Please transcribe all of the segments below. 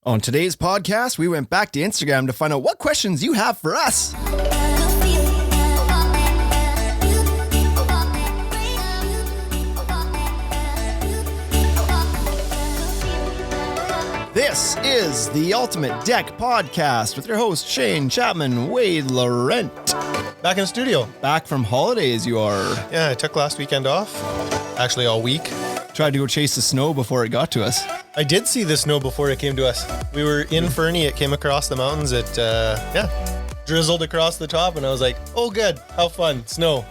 On today's podcast, we went back to Instagram to find out what questions you have for us. This is the Ultimate Deck Podcast with your host, Shane Chapman, Wade Laurent. Back in the studio. Back from holidays, you are. Yeah, I took last weekend off. Actually, all week. Tried to go chase the snow before it got to us. I did see the snow before it came to us. We were in Fernie. It came across the mountains. It, drizzled across the top, and I was like, oh, good. How fun. Snow.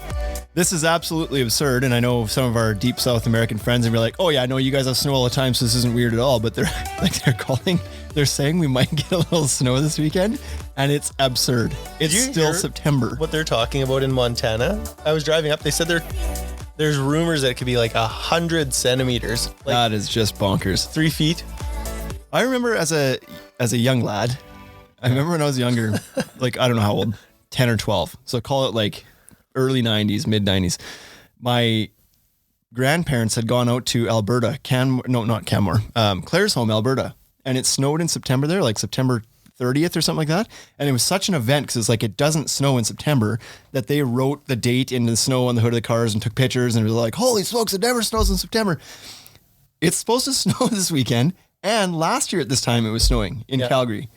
This is absolutely absurd, and I know some of our deep South American friends and be like, oh yeah, I know you guys have snow all the time, so this isn't weird at all, but they're saying we might get a little snow this weekend, and it's absurd. It's still September. What they're talking about in Montana? I was driving up, they said there's rumors that it could be like 100 centimeters. Like that is just bonkers. 3 feet. I remember as a young lad, I remember when I was younger, like, I don't know how old, 10 or 12, so call it like early 90s, mid 90s. My grandparents had gone out to Alberta, Claresholm, Alberta. And it snowed in September there, like September 30th or something like that. And it was such an event because it's like, it doesn't snow in September, that they wrote the date into the snow on the hood of the cars and took pictures. And it was like, holy smokes, it never snows in September. It's supposed to snow this weekend. And last year at this time, it was snowing in Calgary.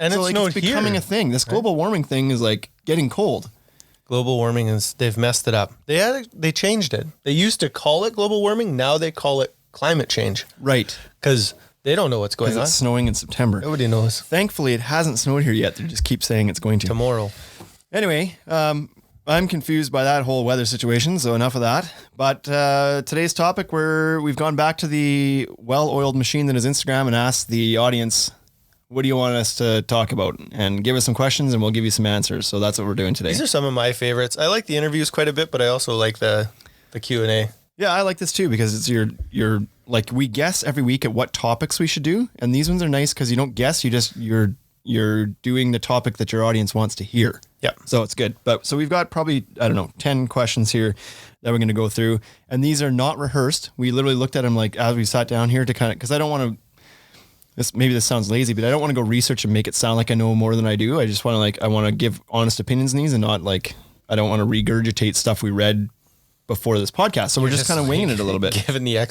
And so, it's becoming a thing. This global warming thing is like getting cold. Global warming they've messed it up. They changed it. They used to call it global warming. Now they call it climate change. Right. Because they don't know what's going on. It's snowing in September. Nobody knows. Thankfully, it hasn't snowed here yet. They just keep saying it's going to. Tomorrow. Anyway, I'm confused by that whole weather situation, so enough of that. But today's topic, we've gone back to the well-oiled machine that is Instagram and asked the audience, what do you want us to talk about? And give us some questions and we'll give you some answers. So that's what we're doing today. These are some of my favorites. I like the interviews quite a bit, but I also like the Q&A. Yeah, I like this too because it's your like, we guess every week at what topics we should do. And these ones are nice because you don't guess, you're doing the topic that your audience wants to hear. Yeah. So it's good. So we've got probably, 10 questions here that we're going to go through. And these are not rehearsed. We literally looked at them like as we sat down here to kind of, because I don't want to, maybe this sounds lazy, but I don't want to go research and make it sound like I know more than I do. I just want to I want to give honest opinions in these and not like, I don't want to regurgitate stuff we read before this podcast. So we're just kind of winging it a little bit. Given the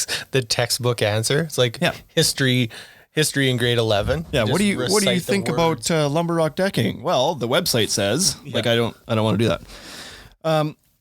textbook answer. It's like history in grade 11. Yeah. What do you think about lumber rock decking? Well, the website says, I don't want to do that.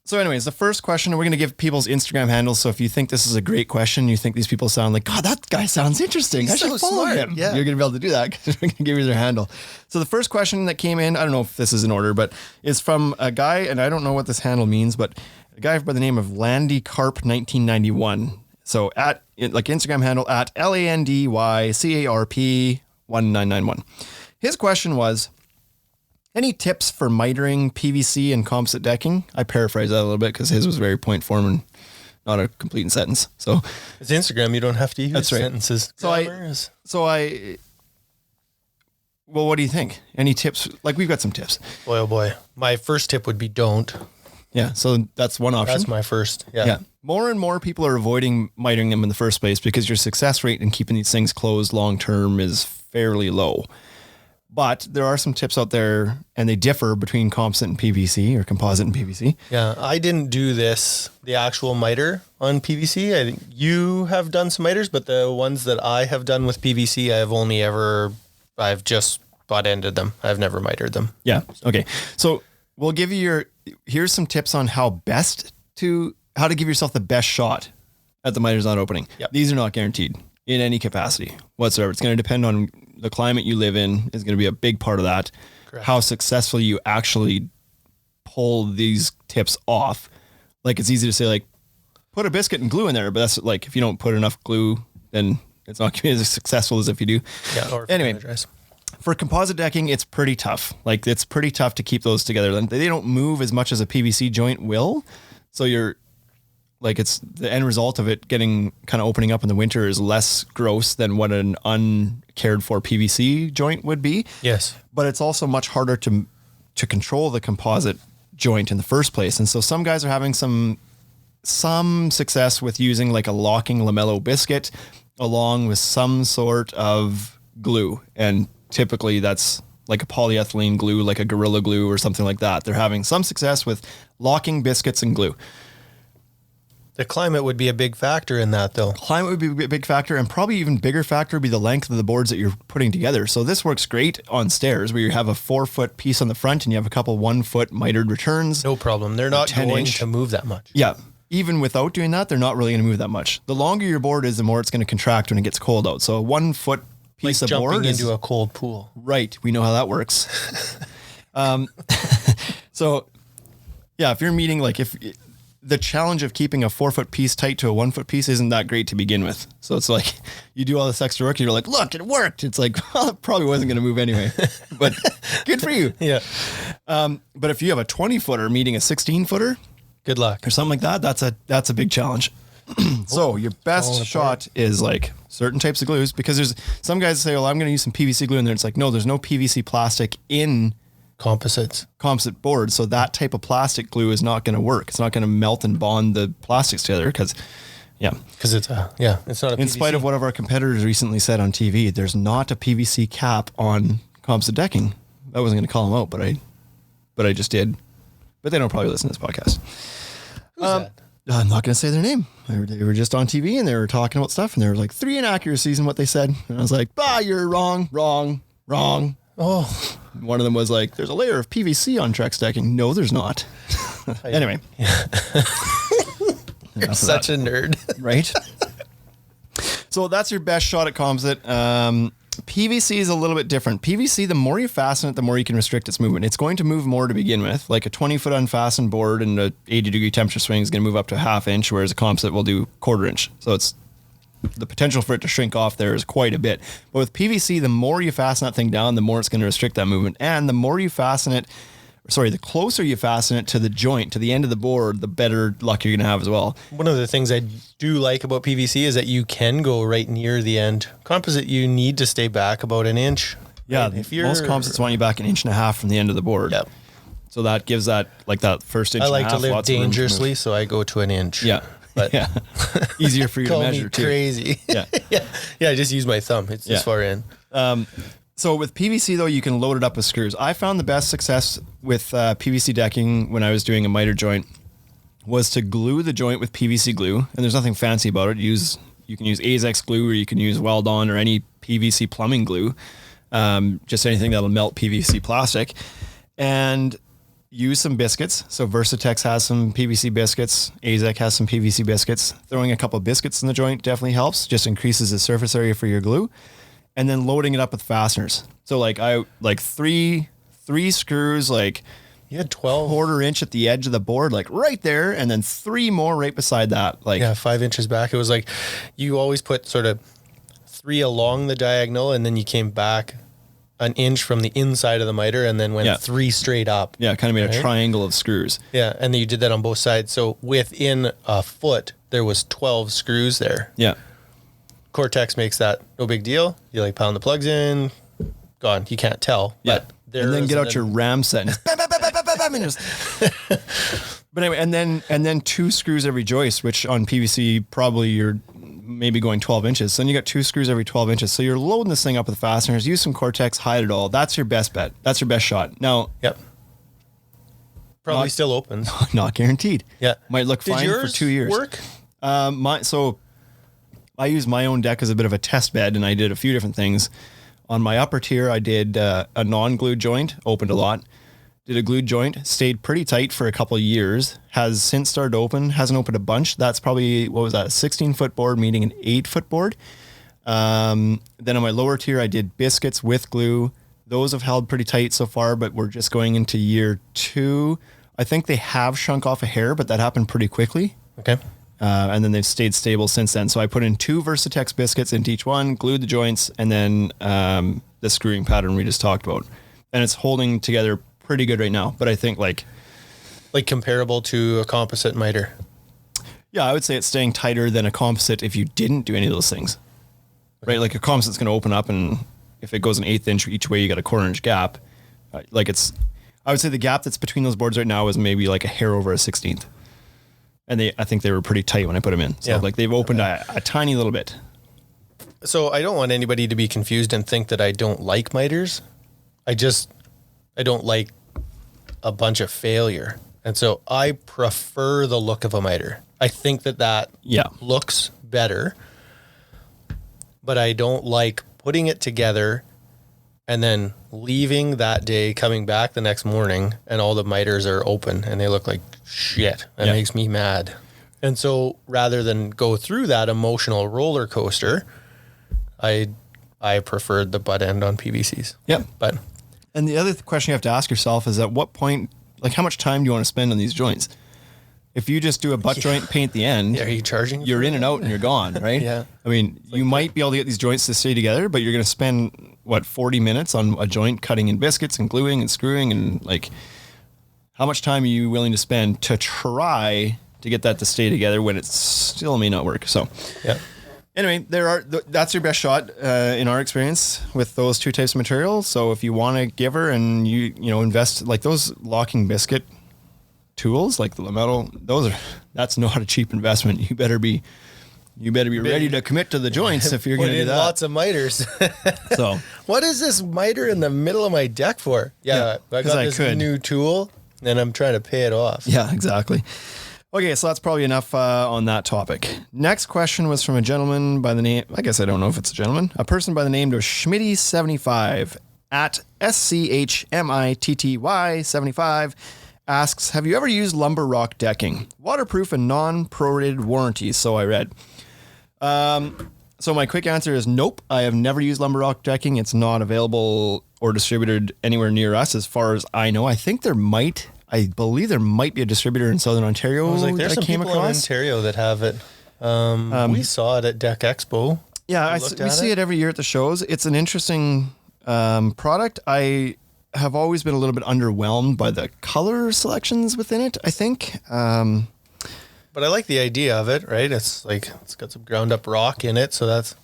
So anyways, the first question, we're going to give people's Instagram handles. So if you think this is a great question, you think these people sound like, God, that guy sounds interesting. I should follow him. Yeah. You're going to be able to do that because we're going to give you their handle. So the first question that came in, I don't know if this is in order, but is from a guy, and I don't know what this handle means, but a guy by the name of Landy Carp 1991. So Instagram handle at LANDYCARP 1991. His question was, any tips for mitering PVC and composite decking? I paraphrase that a little bit because his was very point form and not a complete sentence. So it's Instagram. You don't have to use sentences. Well, what do you think? Any tips? Like, we've got some tips. Boy, oh boy. My first tip would be don't. Yeah. So that's one option. That's my first. Yeah. More and more people are avoiding mitering them in the first place because your success rate in keeping these things closed long-term is fairly low. But there are some tips out there, and they differ between composite and PVC or composite and PVC. Yeah, I didn't do the actual miter on PVC. I think you have done some miters, but the ones that I have done with PVC, I've just butt-ended them. I've never mitered them. Yeah. Okay. So we'll give you here's some tips on how to give yourself the best shot at the miters not opening. Yep. These are not guaranteed in any capacity whatsoever. It's going to depend on the climate you live in is going to be a big part of that. Correct. How successful you actually pull these tips off. Like, it's easy to say, like, put a biscuit and glue in there, but that's like, if you don't put enough glue, then it's not going to be as successful as if you do. Yeah. Or anyway, for composite decking, it's pretty tough. Like, it's pretty tough to keep those together. They don't move as much as a PVC joint will. So it's the end result of it getting kind of opening up in the winter is less gross than what an uncared for PVC joint would be. Yes. But it's also much harder to control the composite joint in the first place. And so some guys are having some success with using like a locking lamello biscuit along with some sort of glue. And typically that's like a polyethylene glue, like a Gorilla Glue or something like that. They're having some success with locking biscuits and glue. The climate would be a big factor in that, though. Climate would be a big factor, and probably even bigger factor would be the length of the boards that you're putting together. So this works great on stairs where you have a 4-foot piece on the front and you have a couple 1-foot mitered returns. No problem. They're not going to move that much. Yeah. Even without doing that, they're not really going to move that much. The longer your board is, the more it's going to contract when it gets cold out. So a 1-foot piece of board is jumping into a cold pool. Right. We know how that works. So yeah, if you're meeting, like if the challenge of keeping a 4-foot piece tight to a 1-foot piece isn't that great to begin with. So it's like you do all this extra work and you're like, look, it worked. It's like, well, it probably wasn't going to move anyway, but good for you. Yeah. But if you have a 20-footer meeting a 16-footer, good luck or something like that, that's a big challenge. So your best shot is like certain types of glues, because there's some guys say, well, I'm going to use some PVC glue in there. It's like, no, there's no PVC plastic in composite board. So that type of plastic glue is not going to work. It's not going to melt and bond the plastics together because it's not a PVC. In spite of what our competitors recently said on TV, there's not a PVC cap on composite decking. I wasn't going to call them out, but I just did. But they don't probably listen to this podcast. Who's that? I'm not going to say their name. They were just on TV and they were talking about stuff and they were like 3 inaccuracies in what they said. And I was like, you're wrong. Oh, one of them was like, there's a layer of PVC on Trex decking. No, there's not. Anyway. You're such a nerd. Right? So that's your best shot at composite. PVC is a little bit different. PVC, the more you fasten it, the more you can restrict its movement. It's going to move more to begin with. Like a 20-foot unfastened board and a 80-degree temperature swing is going to move up to a 1/2 inch, whereas a composite will do 1/4 inch. So it's the potential for it to shrink off there is quite a bit. But with PVC, the more you fasten that thing down, the more it's going to restrict that movement. And the more you fasten it, the closer you fasten it to the joint, to the end of the board, the better luck you're going to have as well. One of the things I do like about PVC is that you can go right near the end. Composite, you need to stay back about 1 inch. Yeah, right? Most composites want you back 1.5 inches from the end of the board. Yep. So that gives that, like that first inch. I like and a half, to live dangerously, so I go to 1 inch. Yeah. But yeah. Easier for you to call measure me too. Crazy. Yeah. Yeah, I just use my thumb. It's this far in. So with PVC though, you can load it up with screws. I found the best success with PVC decking when I was doing a miter joint was to glue the joint with PVC glue. And there's nothing fancy about it. You can use AZEX glue, or you can use Weldon or any PVC plumbing glue. Just anything that'll melt PVC plastic. And use some biscuits. So Versatex has some PVC biscuits. AZEK has some PVC biscuits. Throwing a couple of biscuits in the joint definitely helps. Just increases the surface area for your glue. And then loading it up with fasteners. So like three screws, like you had 12 1/4 inch at the edge of the board, like right there, and then 3 more right beside that. Like 5 inches back. It was like you always put sort of 3 along the diagonal, and then you came back 1 inch from the inside of the miter, and then went 3 straight up. Yeah, kind of made a triangle of screws. Yeah, and then you did that on both sides. So within a foot, there was 12 screws there. Yeah. Cortex makes that no big deal. You like pound the plugs in, gone. You can't tell. Yeah. And then get out your ram set and just bam, bam, bam, bam, bam, bam, and just. But anyway, and then 2 screws every joist, which on PVC probably you're maybe going 12 inches. So then you got 2 screws every 12 inches. So you're loading this thing up with fasteners. Use some Cortex, hide it all. That's your best bet. That's your best shot. Now. Yep. Probably still opens. Not guaranteed. Yeah. Might look fine for 2 years. Work? So I use my own deck as a bit of a test bed, and I did a few different things. On my upper tier, I did a non-glued joint, opened a lot. Did a glued joint, stayed pretty tight for a couple of years. Has since started to open, hasn't opened a bunch. That's probably, what was that, a 16-foot board meeting an 8-foot board. Then on my lower tier, I did biscuits with glue. Those have held pretty tight so far, but we're just going into year 2. I think they have shrunk off a hair, but that happened pretty quickly. Okay. And then they've stayed stable since then. So I put in 2 Versatex biscuits into each one, glued the joints, and then the screwing pattern we just talked about. And it's holding together pretty good right now. But I think like comparable to a composite miter. Yeah, I would say it's staying tighter than a composite if you didn't do any of those things. Okay. Right? Like a composite's going to open up, and if it goes an 1/8 inch each way, you got a 1/4 inch gap. I would say the gap that's between those boards right now is maybe like a hair over a 16th. And I think they were pretty tight when I put them in. So like they've opened a tiny little bit. So I don't want anybody to be confused and think that I don't like miters. I don't like a bunch of failure. And so I prefer the look of a miter. I think that looks better, but I don't like putting it together and then leaving that day, coming back the next morning, and all the miters are open and they look like shit. That makes me mad. And so rather than go through that emotional roller coaster, I preferred the butt end on PVCs. Yep. But and the other question you have to ask yourself is, at what point, like, how much time do you want to spend on these joints? If you just do a butt joint, paint the end, are you charging? You're in and out and you're gone, right? Yeah. I mean, you might be able to get these joints to stay together, but you're going to spend 40 minutes on a joint cutting in biscuits and gluing and screwing, and like, how much time are you willing to spend to try to get that to stay together when it still may not work? So, yeah. Anyway, that's your best shot in our experience with those two types of material. So if you want to give her and you invest, like those locking biscuit tools, like the metal, that's not a cheap investment. You better be ready to commit to the joints if you're going to do that. Lots of miters. So what is this miter in the middle of my deck for? Yeah, I got this new tool and I'm trying to pay it off. Yeah, exactly. Okay, so that's probably enough on that topic. Next question was from a gentleman by the name, I guess I don't know if it's a gentleman, a person by the name of Schmitty75 at SCHMITTY75 asks, have you ever used Lumber Rock decking? Waterproof and non-prorated warranty, so I read. So my quick answer is nope. I have never used Lumber Rock decking. It's not available or distributed anywhere near us as far as I know. I believe there might be a distributor in Southern Ontario. I was like, there's some people in Ontario that have it. We saw it at Deck Expo. Yeah, we see it every year at the shows. It's an interesting product. I have always been a little bit underwhelmed by the color selections within it, I think. But I like the idea of it, right? It's like, it's got some ground up rock in it, so that's...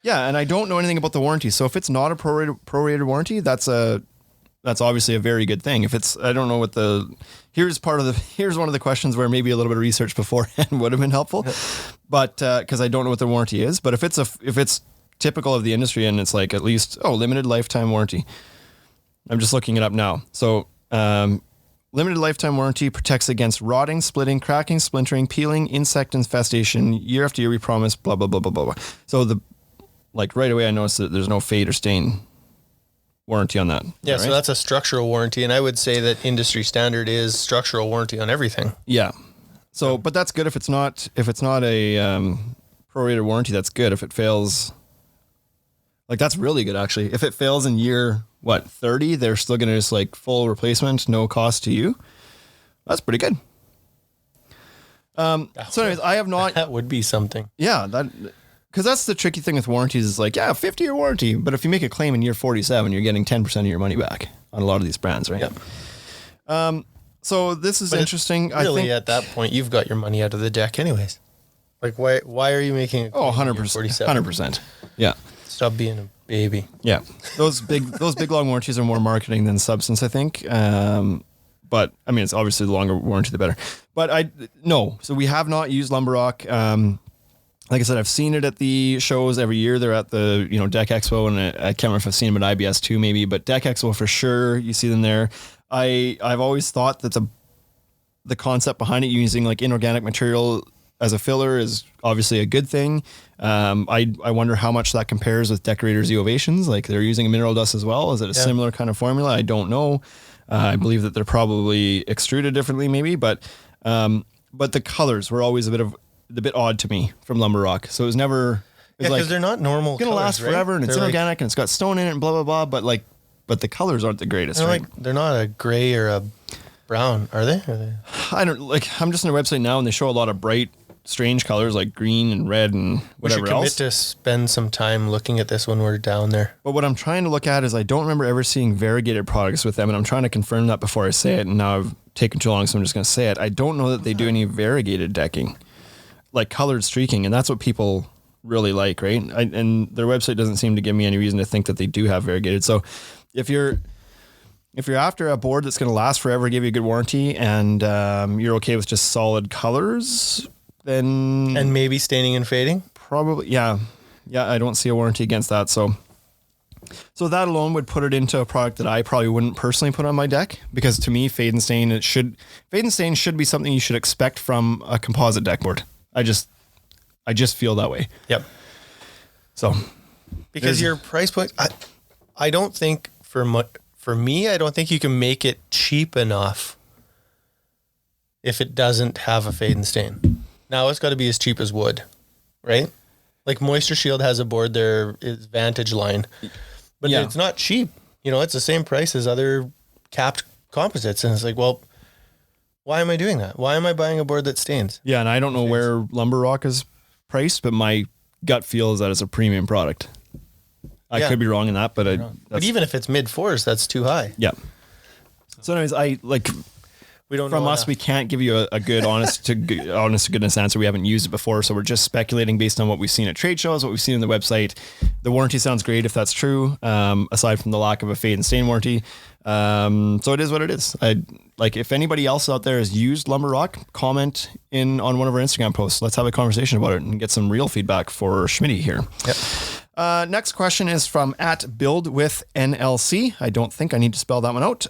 Yeah, and I don't know anything about the warranty. So if it's not a prorated warranty, that's obviously a very good thing. If it's, I don't know what here's one of the questions where maybe a little bit of research beforehand would have been helpful, but because I don't know what the warranty is. But if it's typical of the industry and it's like at least limited lifetime warranty, I'm just looking it up now. So limited lifetime warranty protects against rotting, splitting, cracking, splintering, peeling, insect infestation. Year after year we promise. Blah blah blah blah blah blah. So right away I noticed that there's no fade or stain warranty on that. Yeah, right? So that's a structural warranty, and I would say that industry standard is structural warranty on everything. Yeah. So, but that's good if it's not a prorated warranty. That's good. If it fails, like that's really good actually. If it fails in year 30, they're still going to just like full replacement, no cost to you. That's pretty good. So, anyways, I have not. That would be something. Yeah, because that's the tricky thing with warranties is like, 50-year warranty. But if you make a claim in year 47, you're getting 10% of your money back on a lot of these brands, right? Yep. So this is interesting. Really, I think at that point, you've got your money out of the deck anyways. Like, why are you making a claim 100%. in year 47? 100%. Yeah. Stop being a baby. Yeah. Those big long warranties are more marketing than substance, I think. But I mean, it's obviously the longer warranty, the better. But so we have not used Lumber Rock. Like I said, I've seen it at the shows every year. They're at the, Deck Expo, and I can't remember if I've seen them at IBS too, maybe, but Deck Expo for sure. You see them there. I've always thought that the concept behind it, using like inorganic material as a filler, is obviously a good thing. I wonder how much that compares with Decorators Ovations. Like they're using a mineral dust as well. Is it a similar kind of formula? I don't know. I believe that they're probably extruded differently, maybe, but the colors were always a bit odd to me from Lumber Rock. So it was never, because like, they're not normal. It's gonna last forever, and it's inorganic, and it's got stone in it, and blah blah blah. But the colors aren't the greatest. Right? They're not a gray or a brown, are they? I don't I'm just on their website now, and they show a lot of bright, strange colors like green and red and whatever else. We should commit to spend some time looking at this when we're down there. But what I'm trying to look at is I don't remember ever seeing variegated products with them, and I'm trying to confirm that before I say it. And now I've taken too long, so I'm just going to say it. I don't know that they do any variegated decking, like colored streaking, and that's what people really like, right? And their website doesn't seem to give me any reason to think that they do have variegated. So if you're after a board that's going to last forever, give you a good warranty, and you're okay with just solid colors, then and maybe staining and fading, probably, yeah. Yeah, I don't see a warranty against that. So that alone would put it into a product that I probably wouldn't personally put on my deck, because to me, fade and stain should be something you should expect from a composite deck board. I just feel that way. Yep. So because your price point, I don't think for me, I don't think you can make it cheap enough if it doesn't have a fade and stain. Now it's got to be as cheap as wood, right? Like Moisture Shield has a board there, is Vantage line, but it's not cheap. You know, it's the same price as other capped composites. And it's like, well, why am I doing that? Why am I buying a board that stains? Yeah. And I don't know where Lumber Rock is priced, but my gut feel is that it's a premium product. I could be wrong in that, but but even if it's mid fours, that's too high. Yeah. So anyways, we don't from know us, we can't give you a good, honest to goodness answer. We haven't used it before, so we're just speculating based on what we've seen at trade shows, what we've seen on the website. The warranty sounds great if that's true, aside from the lack of a fade and stain warranty. So it is what it is. If anybody else out there has used Lumber Rock, comment on one of our Instagram posts. Let's have a conversation about it and get some real feedback for Schmitty here. Yep. Next question is from @BuildWithNLC. I don't think I need to spell that one out.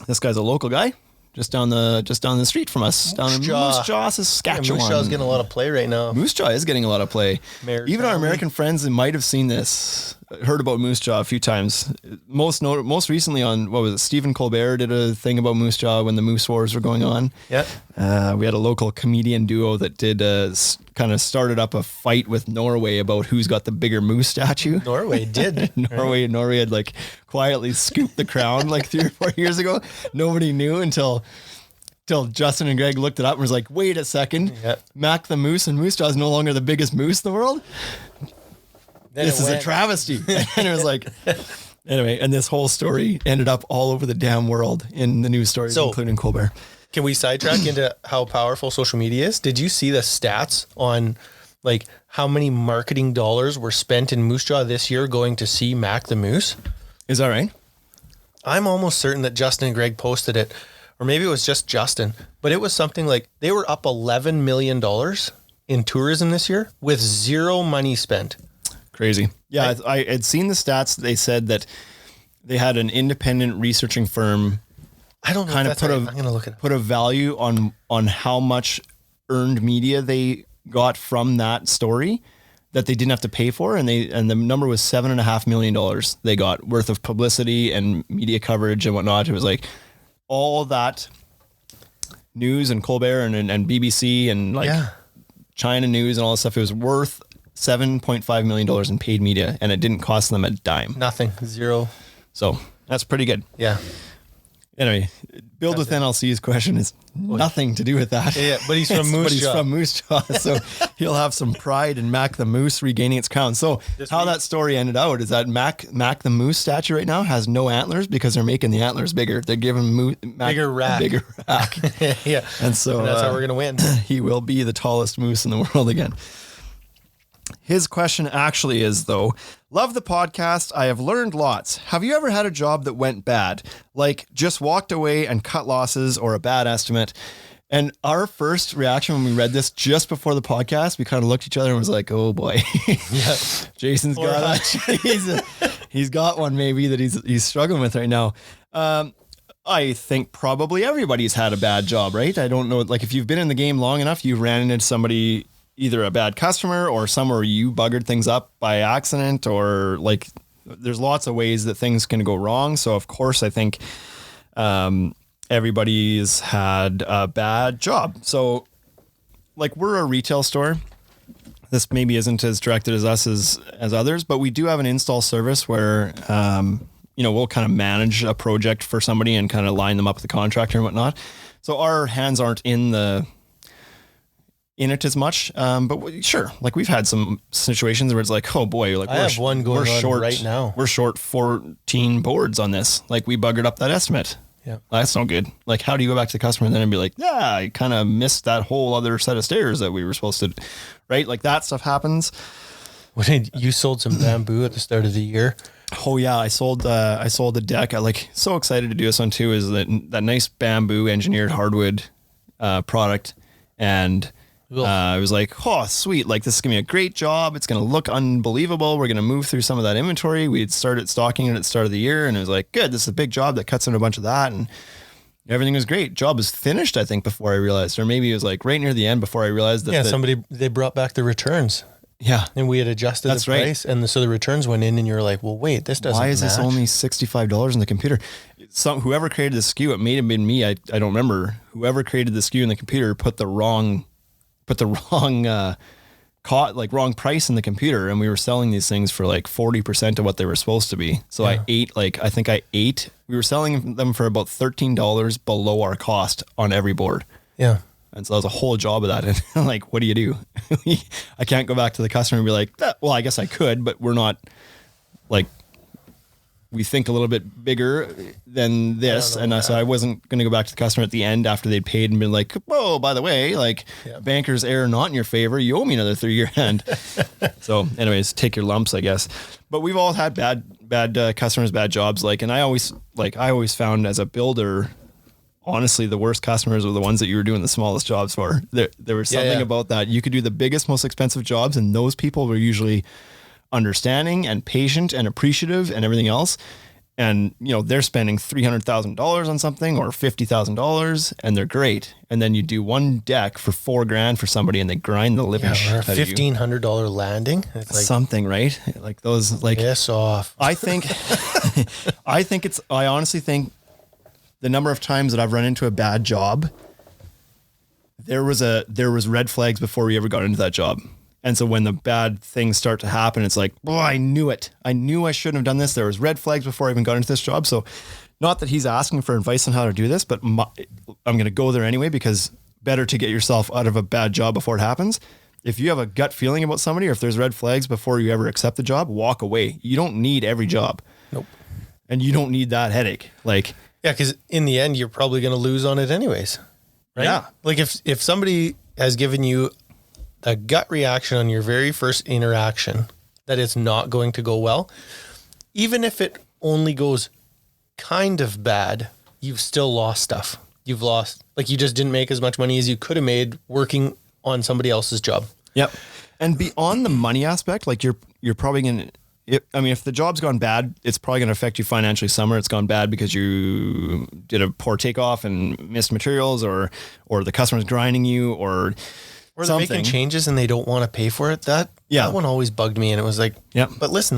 This guy's a local guy, just down the street from us, down in Moose Jaw, Saskatchewan. Moose Jaw's getting a lot of play right now. Moose Jaw is getting a lot of play. Even our American friends might have seen this, heard about Moose Jaw a few times. Most recently on, what was it, Stephen Colbert did a thing about Moose Jaw when the Moose Wars were going on. Yeah. We had a local comedian duo that did kind of started up a fight with Norway about who's got the bigger moose statue. Norway did. Norway had quietly scooped the crown 3 or 4 years ago. Nobody knew until Justin and Greg looked it up and was like, wait a second, Mac the Moose and Moose Jaw is no longer the biggest moose in the world. This is a travesty. And it was like, anyway, and this whole story ended up all over the damn world in the news stories, including Colbert. Can we sidetrack into how powerful social media is? Did you see the stats on how many marketing dollars were spent in Moose Jaw this year going to see Mac the Moose? Is that right? I'm almost certain that Justin and Greg posted it, or maybe it was just Justin, but it was something like they were up $11 million in tourism this year with zero money spent. Crazy. Yeah, I had seen the stats. They said that they had an independent researching firm. I don't know. Kind if of that's right. I'm going to look at it. Put a value on how much earned media they got from that story that they didn't have to pay for, and the number was $7.5 million they got worth of publicity and media coverage and whatnot. It was like all that news and Colbert and BBC and China News and all that stuff. It was worth $7.5 million in paid media, and it didn't cost them a dime. Nothing. Zero. So that's pretty good. Yeah. Anyway, Build with NLC's question is nothing to do with that. Yeah, but he's from Moose Jaw. He's from Moose Jaw, so he'll have some pride in Mac the Moose regaining its crown. So that story ended out is that Mac the Moose statue right now has no antlers because they're making the antlers bigger. They're giving Mac bigger rack. A bigger rack. Yeah. And so that's how we're going to win. He will be the tallest moose in the world again. His question actually is, though, love the podcast. I have learned lots. Have you ever had a job that went bad? Like just walked away and cut losses or a bad estimate? And our first reaction when we read this just before the podcast, we kind of looked at each other and was like, oh boy, yeah. Jason's got that. He's got one maybe that he's struggling with right now. I think probably everybody's had a bad job, right? I don't know. If you've been in the game long enough, you've ran into somebody, either a bad customer or somewhere you buggered things up by accident, or there's lots of ways that things can go wrong. So of course I think, everybody's had a bad job. So we're a retail store. This maybe isn't as directed as us as others, but we do have an install service where, we'll kind of manage a project for somebody and kind of line them up with the contractor and whatnot. So our hands aren't in it as much, but sure, we've had some situations where it's like, oh boy, I have one going on right now. We're short 14 boards on this. We buggered up that estimate. Yeah, that's no good. How do you go back to the customer then and be like, yeah, I kind of missed that whole other set of stairs that we were supposed to, right? That stuff happens. You sold some bamboo at the start of the year. Oh yeah, I sold a deck. I so excited to do this one too. Is that nice bamboo engineered hardwood product, and I was like, oh, sweet. Like, this is going to be a great job. It's going to look unbelievable. We're going to move through some of that inventory. We had started stocking it at the start of the year, and it was like, good, this is a big job that cuts into a bunch of that. And everything was great. Job was finished, I think, before I realized, or maybe it was like right near the end before I realized that. Yeah, they brought back the returns. Yeah. And we had adjusted the price. Right. And so the returns went in, and you're like, well, wait, this doesn't match. Why is this only $65 in the computer? Whoever created the SKU, it may have been me. I don't remember. Whoever created the SKU in the computer put the wrong wrong price in the computer, and we were selling these things for like 40% of what they were supposed to be. So we were selling them for about $13 below our cost on every board. Yeah. And so that was a whole job of that. And I'm like, what do you do? I can't go back to the customer and be like, well, I guess I could, but we're not like, we think a little bit bigger than this. And so I wasn't going to go back to the customer at the end after they'd paid and been like, whoa, by the way, like banker's error not in your favor. You owe me another $3,000. So anyways, take your lumps, I guess. But we've all had bad customers, bad jobs. Like, and I always found as a builder, honestly, the worst customers are the ones that you were doing the smallest jobs for. There was something about that. You could do the biggest, most expensive jobs, and those people were usually understanding and patient and appreciative and everything else. And, they're spending $300,000 on something or $50,000, and they're great. And then you do one deck for $4,000 for somebody, and they grind the living shit out of you. $1,500 landing. It's like, something, right? Like those, like, piss off. I honestly think the number of times that I've run into a bad job, there was red flags before we ever got into that job. And so when the bad things start to happen, it's like, oh, I knew it. I knew I shouldn't have done this. There was red flags before I even got into this job. So not that he's asking for advice on how to do this, but I'm going to go there anyway, because better to get yourself out of a bad job before it happens. If you have a gut feeling about somebody, or if there's red flags before you ever accept the job, walk away. You don't need every job. Nope. And you don't need that headache. Like, yeah, because in the end, you're probably going to lose on it anyways. Right? Yeah. Like if somebody has given you a gut reaction on your very first interaction that it's not going to go well, even if it only goes kind of bad, you've still lost stuff. You've lost, like, you just didn't make as much money as you could have made working on somebody else's job. Yep. And beyond the money aspect, like you're probably going to, if the job's gone bad, it's probably going to affect you financially somewhere. It's gone bad because you did a poor takeoff and missed materials, or the customer's grinding you, or they're something. Making changes and they don't want to pay for it. That one always bugged me. And it was like, but listen,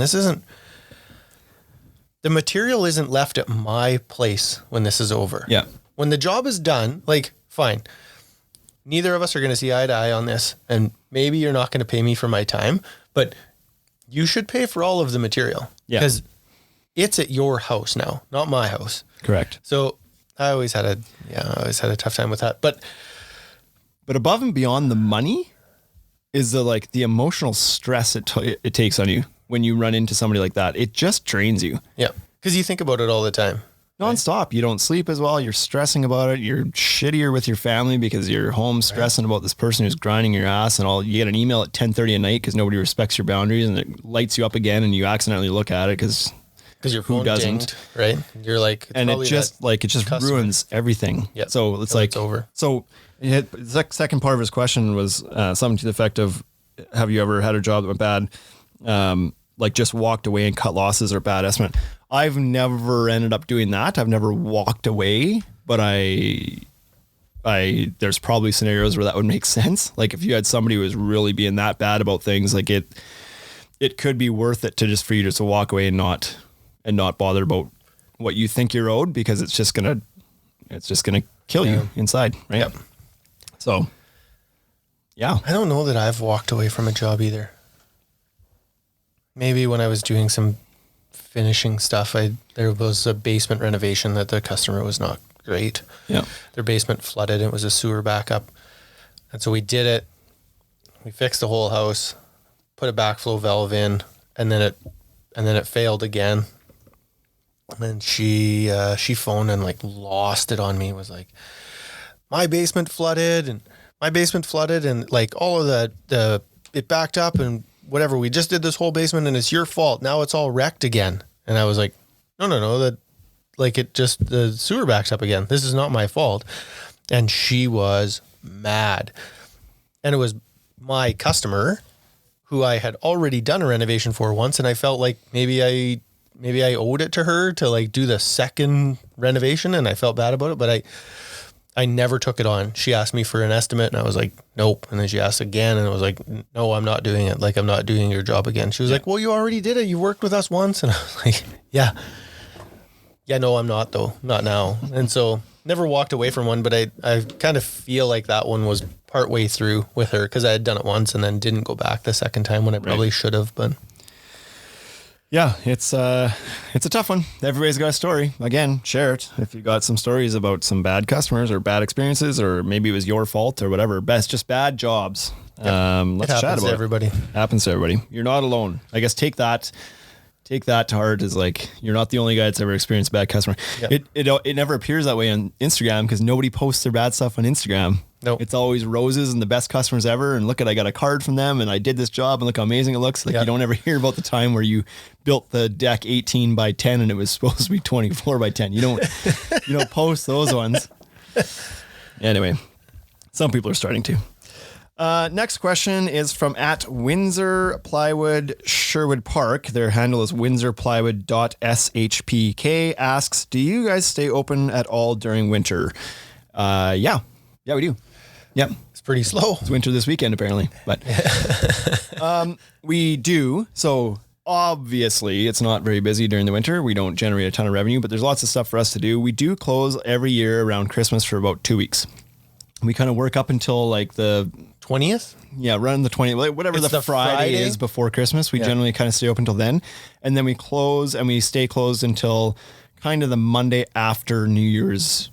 the material isn't left at my place when this is over. Yeah. When the job is done, like, fine. Neither of us are going to see eye to eye on this. And maybe you're not going to pay me for my time, but you should pay for all of the material. Yeah. Because it's at your house now, not my house. Correct. So I always had a tough time with that. But above and beyond the money is the emotional stress it takes on you when you run into somebody like that. It just drains you. Yeah. Because you think about it all the time. Nonstop. Right? You don't sleep as well. You're stressing about it. You're shittier with your family because you're home stressing about this person who's grinding your ass, and you get an email at 10:30 at night because nobody respects your boundaries, and it lights you up again, and you accidentally look at it because your phone dinged, right? You're like, and it just ruins everything. Yep. So it's it's over. So the second part of his question was something to the effect of, have you ever had a job that went bad? Just walked away and cut losses or bad estimate. I've never ended up doing that. I've never walked away, but there's probably scenarios where that would make sense. Like if you had somebody who was really being that bad about things, like it could be worth it for you just to walk away and not bother about what you think you're owed, because it's just gonna kill you inside. Right. Yep. So yeah. I don't know that I've walked away from a job either. Maybe when I was doing some finishing stuff, there was a basement renovation that the customer was not great. Yeah. Their basement flooded. It was a sewer backup. And so we did it. We fixed the whole house, put a backflow valve in, and then it failed again. And then she phoned and lost it on me. It was like, my basement flooded and all of it backed up and whatever. We just did this whole basement and it's your fault. Now it's all wrecked again. And I was like, no, the sewer backs up again. This is not my fault. And she was mad. And it was my customer who I had already done a renovation for once. And I felt like maybe I owed it to her to like do the second renovation, and I felt bad about it, but I never took it on. She asked me for an estimate and I was like, nope. And then she asked again and I was like, no, I'm not doing it. Like, I'm not doing your job again. She was like, well, you already did it. You worked with us once. And I was like, yeah, no, I'm not though. Not now. And so never walked away from one, but I kind of feel like that one was partway through with her because I had done it once and then didn't go back the second time when I probably should have, but yeah, it's a tough one. Everybody's got a story. Again, share it. If you got some stories about some bad customers or bad experiences, or maybe it was your fault or whatever, just bad jobs. Yep. Let's chat about everybody. It. Happens to everybody. You're not alone. I guess take that to heart as like, you're not the only guy that's ever experienced a bad customer. Yep. It never appears that way on Instagram because nobody posts their bad stuff on Instagram. Nope. It's always roses and the best customers ever. And look I got a card from them and I did this job and look how amazing it looks. Like you don't ever hear about the time where you built the deck 18 by 10 and it was supposed to be 24 by 10. You don't post those ones. Anyway, some people are starting to. Next question is from at Windsor Plywood Sherwood Park. Their handle is windsorplywood.shpk. Asks, do you guys stay open at all during winter? Yeah, we do. Yep. It's pretty slow. It's winter this weekend, apparently. But we do. So obviously, it's not very busy during the winter. We don't generate a ton of revenue, but there's lots of stuff for us to do. We do close every year around Christmas for about 2 weeks. We kind of work up until like the 20th. Yeah, run the 20th, whatever the Friday is before Christmas. We generally kind of stay open until then. And then we close and we stay closed until kind of the Monday after New Year's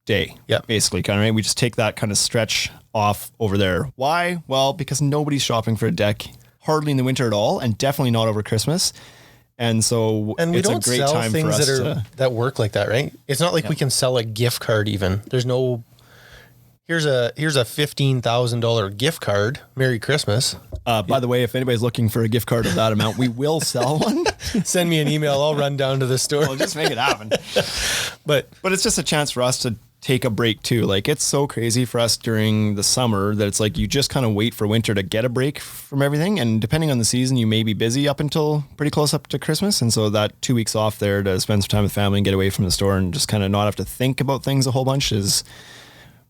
Day. Yeah. Basically, kind of, right? We just take that kind of stretch off over there. Why? Well, because nobody's shopping for a deck hardly in the winter at all, and definitely not over Christmas. And so it's a great time for us that work like that, right? It's not like we can sell a gift card even. There's no here's a $15,000 gift card. Merry Christmas. By the way, if anybody's looking for a gift card of that amount, we will sell one. Send me an email. I'll run down to the store. We'll just make it happen. But it's just a chance for us to take a break too. Like, it's so crazy for us during the summer that it's like you just kind of wait for winter to get a break from everything. And depending on the season, you may be busy up until pretty close up to Christmas. And so that 2 weeks off there to spend some time with family and get away from the store and just kind of not have to think about things a whole bunch is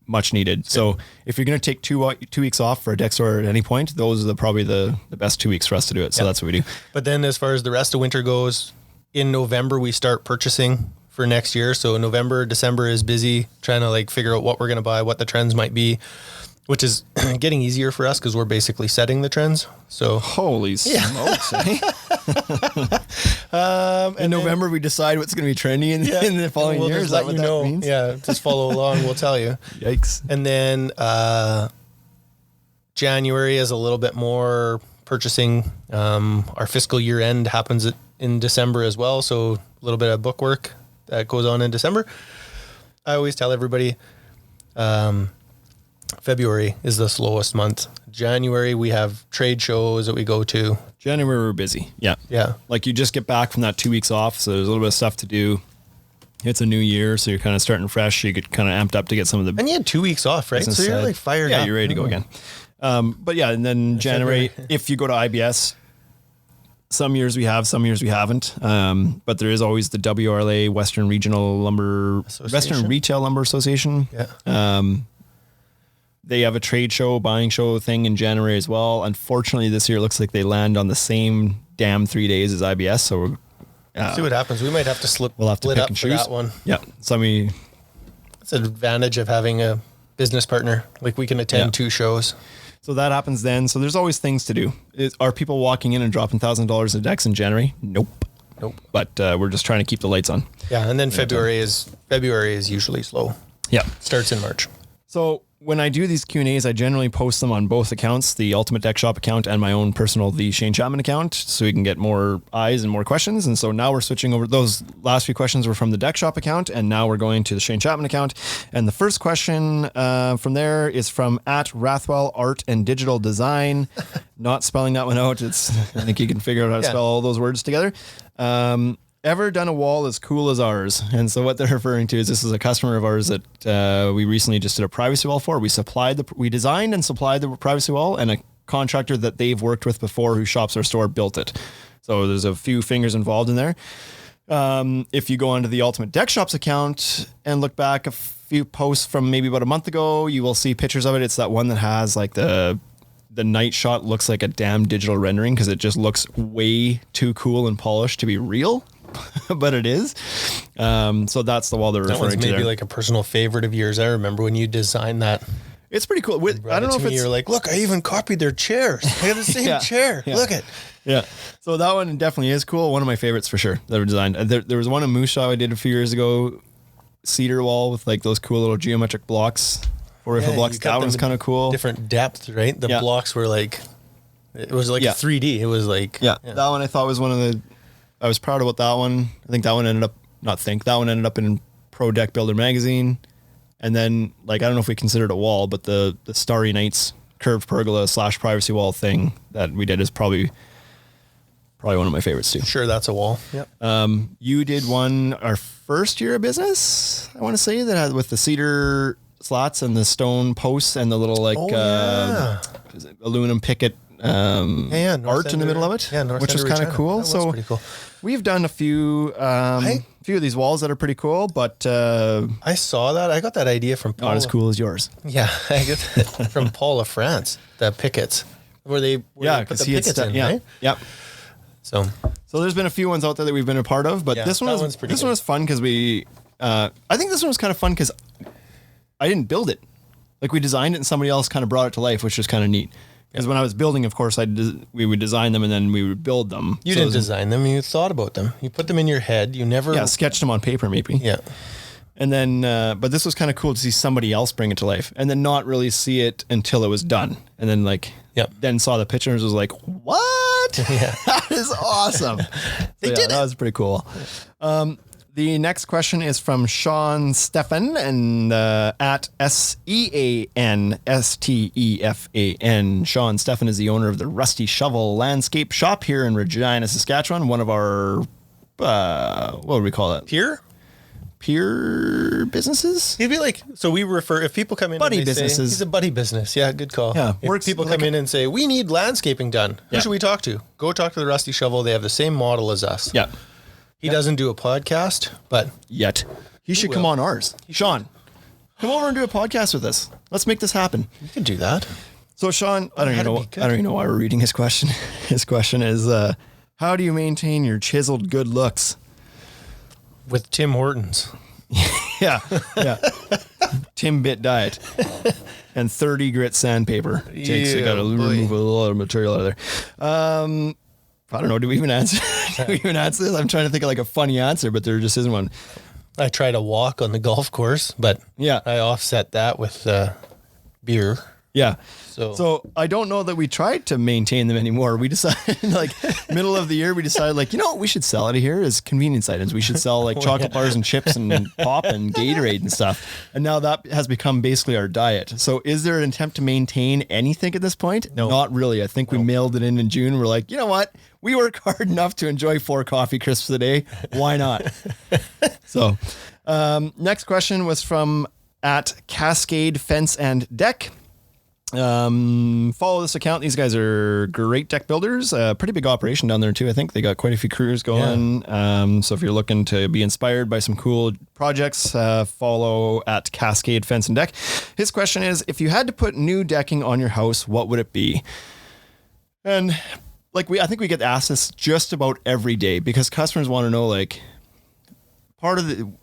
much needed. So if you're going to take 2 weeks off for a deck store at any point, those are probably the best 2 weeks for us to do it. So that's what we do. But then as far as the rest of winter goes, in November, we start purchasing for next year. So November, December is busy trying to like figure out what we're going to buy, what the trends might be, which is getting easier for us because we're basically setting the trends. So holy smokes. In November, we decide what's going to be trendy in the following year. Is that what that means? Yeah, just follow along. We'll tell you. Yikes. And then January is a little bit more purchasing. Our fiscal year end happens in December as well. So a little bit of book work that goes on in December. I always tell everybody February is the slowest month. January, we have trade shows that we go to. January, we're busy. Yeah. Yeah. Like you just get back from that 2 weeks off. So there's a little bit of stuff to do. It's a new year. So you're kind of starting fresh. You get kind of amped up to get some of the. And you had 2 weeks off, right? So you're like fired up. Yeah, you're ready to go again. But yeah, and then January, if you go to IBS, some years we have, some years we haven't. But there is always the WRLA, Western Retail Lumber Association. Yeah. They have a trade show, buying show thing in January as well. Unfortunately, this year it looks like they land on the same damn 3 days as IBS. So we're see what happens. We might have to We'll have to pick up and for choose that one. Yeah. So it's an advantage of having a business partner. Like we can attend 2 shows. So that happens then. So there's always things to do. Are people walking in and dropping $1,000 of decks in January? Nope. But we're just trying to keep the lights on. Yeah, and then February is usually slow. Yeah, starts in March. So when I do these Q&As, I generally post them on both accounts, the Ultimate Deck Shop account and my own personal, the Shane Chapman account, so we can get more eyes and more questions. And so now we're switching over. Those last few questions were from the Deck Shop account, and now we're going to the Shane Chapman account. And the first question from there is from at Rathwell Art and Digital Design. Not spelling that one out. I think you can figure out how to spell all those words together. ever done a wall as cool as ours? And so what they're referring to is this is a customer of ours that we recently just did a privacy wall for. We designed and supplied the privacy wall, and a contractor that they've worked with before who shops our store built it. So there's a few fingers involved in there. If you go onto the Ultimate Deck Shops account and look back a few posts from maybe about a month ago, you will see pictures of it. It's that one that has like the night shot looks like a damn digital rendering because it just looks way too cool and polished to be real. But it is. So that's the wall they're referring to. That one's maybe like a personal favorite of yours. I remember when you designed that. It's pretty cool. I don't know if you're like, look, I even copied their chairs. I got the same chair. Yeah. Look at. Yeah. So that one definitely is cool. One of my favorites for sure that were designed. There was one in Moose Jaw I did a few years ago, cedar wall with like those cool little geometric blocks, 4x4 blocks. That one was kind of cool. Different depth, right? The blocks were like, it was like a 3D. It was like. Yeah. That one I thought was one of the, I was proud about that one. I think that one ended up in Pro Deck Builder magazine. And then, like, I don't know if we consider it a wall, but the Starry Nights curved pergola / privacy wall thing that we did is probably one of my favorites too. Sure, that's a wall. Yep. You did one our first year of business, I want to say, that had with the cedar slats and the stone posts and the little aluminum picket art in the middle of it, which was kind of cool. So pretty cool. We've done a few of these walls that are pretty cool, but I saw that. I got that idea from Paul. Not as cool as yours. Yeah, I got that from Paul of France, the pickets, where they put the pickets in, right? Yep. So there's been a few ones out there that we've been a part of, but this one was fun because I think this one was kind of fun because I didn't build it. Like we designed it and somebody else kind of brought it to life, which was kind of neat. Because when I was building, of course, we would design them and then we would build them. You didn't design them. You thought about them. You put them in your head. You never... Yeah, sketched them on paper maybe. Yeah. And then, but this was kind of cool to see somebody else bring it to life and then not really see it until it was done. And then then saw the pictures, was like, what? Yeah. That is awesome. They did it. That was pretty cool. The next question is from Sean Stephan and at SeanStefan. Sean Stephan is the owner of the Rusty Shovel Landscape Shop here in Regina, Saskatchewan. One of our, what would we call it? Peer businesses? He'd be like, so we refer, if people come in buddy and they businesses. Say, he's a buddy business. Yeah, good call. Yeah. If people come in and say, we need landscaping done. Who should we talk to? Go talk to the Rusty Shovel. They have the same model as us. Yeah. He doesn't do a podcast, but... Yet. He should come on ours. Sean, come over and do a podcast with us. Let's make this happen. You can do that. So Sean, I don't even know why we're reading his question. His question is, how do you maintain your chiseled good looks? With Tim Hortons. Yeah. Timbit diet. And 30 grit sandpaper. You got to remove a lot of material out of there. I don't know. Do we even answer? This? I'm trying to think of like a funny answer, but there just isn't one. I try to walk on the golf course, but I offset that with beer. Yeah. So I don't know that we tried to maintain them anymore. We decided middle of the year, we decided what we should sell out of here is convenience items. We should sell chocolate bars and chips and pop and Gatorade and stuff. And now that has become basically our diet. So is there an attempt to maintain anything at this point? No. Not really. I think we mailed it in June. We're like, you know what? We work hard enough to enjoy 4 coffee crisps a day. Why not? So next question was from at Cascade Fence and Deck. Follow this account. These guys are great deck builders. Pretty big operation down there too. I think they got quite a few crews going. Yeah. So if you're looking to be inspired by some cool projects, follow at Cascade Fence and Deck. His question is, if you had to put new decking on your house, what would it be? And I think we get asked this just about every day because customers want to know part of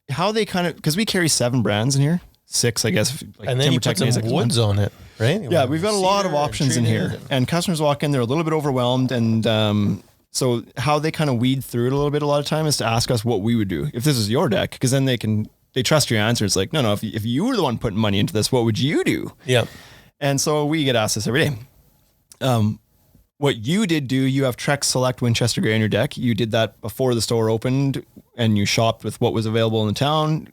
how they because we carry 7 brands in here. 6, I guess. And then you put some woods on it, right? Yeah, we've got a lot of options in here. And customers walk in, they're a little bit overwhelmed. And so how they kind of weed through it a little bit a lot of time is to ask us what we would do if this is your deck, because then they trust your answer. It's like, no, if you were the one putting money into this, what would you do? Yeah. And so we get asked this every day. What you did do, you have Trek Select Winchester Gray on your deck. You did that before the store opened and you shopped with what was available in the town.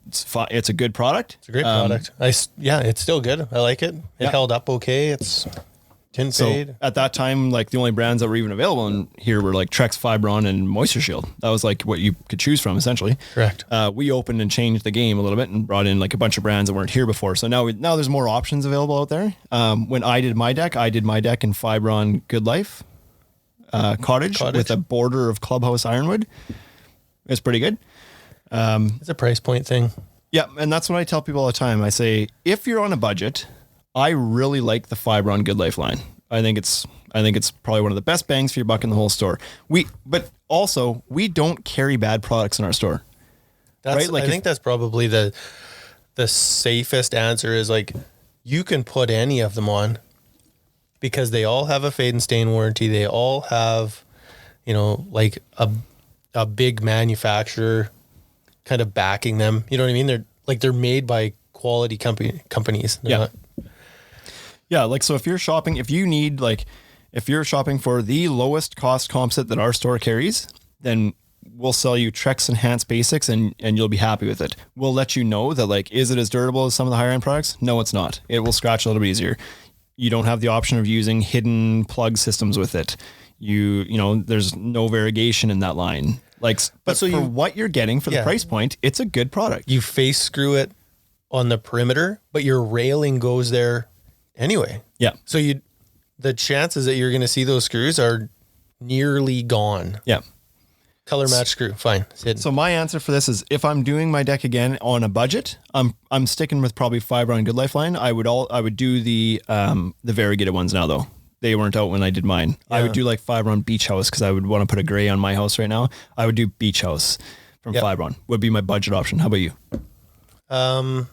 It's a good product. It's a great product. It's still good. I like it. It held up okay. Tin So fade. at that time, like the only brands that were even available in here were like Trex Fibron and Moisture Shield. That was like what you could choose from essentially. Correct. We opened and changed the game a little bit and brought in like a bunch of brands that weren't here before. So now there's more options available out there. When I did my deck in Fibron Good Life Cottage with a border of Clubhouse Ironwood. It's pretty good. It's a price point thing. Yeah, and that's what I tell people all the time. I say, if you're on a budget, I really like the Fibron Good Life line. I think it's probably one of the best bangs for your buck in the whole store. But also we don't carry bad products in our store. Right? Like I think that's probably the safest answer is like you can put any of them on because they all have a fade and stain warranty. They all have, like a big manufacturer kind of backing them. You know what I mean? They're made by quality companies. Yeah, like so if you're shopping for the lowest cost composite that our store carries, then we'll sell you Trex Enhanced Basics and you'll be happy with it. We'll let you know that like, is it as durable as some of the higher end products? No, it's not. It will scratch a little bit easier. You don't have the option of using hidden plug systems with it. There's no variegation in that line. But for what you're getting for the price point, it's a good product. You face screw it on the perimeter, but your railing goes there anyway. Yeah. So the chances that you're going to see those screws are nearly gone. Yeah. Color match screw, fine. So my answer for this is if I'm doing my deck again on a budget, I'm sticking with probably Fibron Good Life line. I would do the variegated ones now though. They weren't out when I did mine. Yeah. I would do like Fibron Beach House because I would want to put a gray on my house right now. I would do Beach House from Fibron. Would be my budget option. How about you? Oh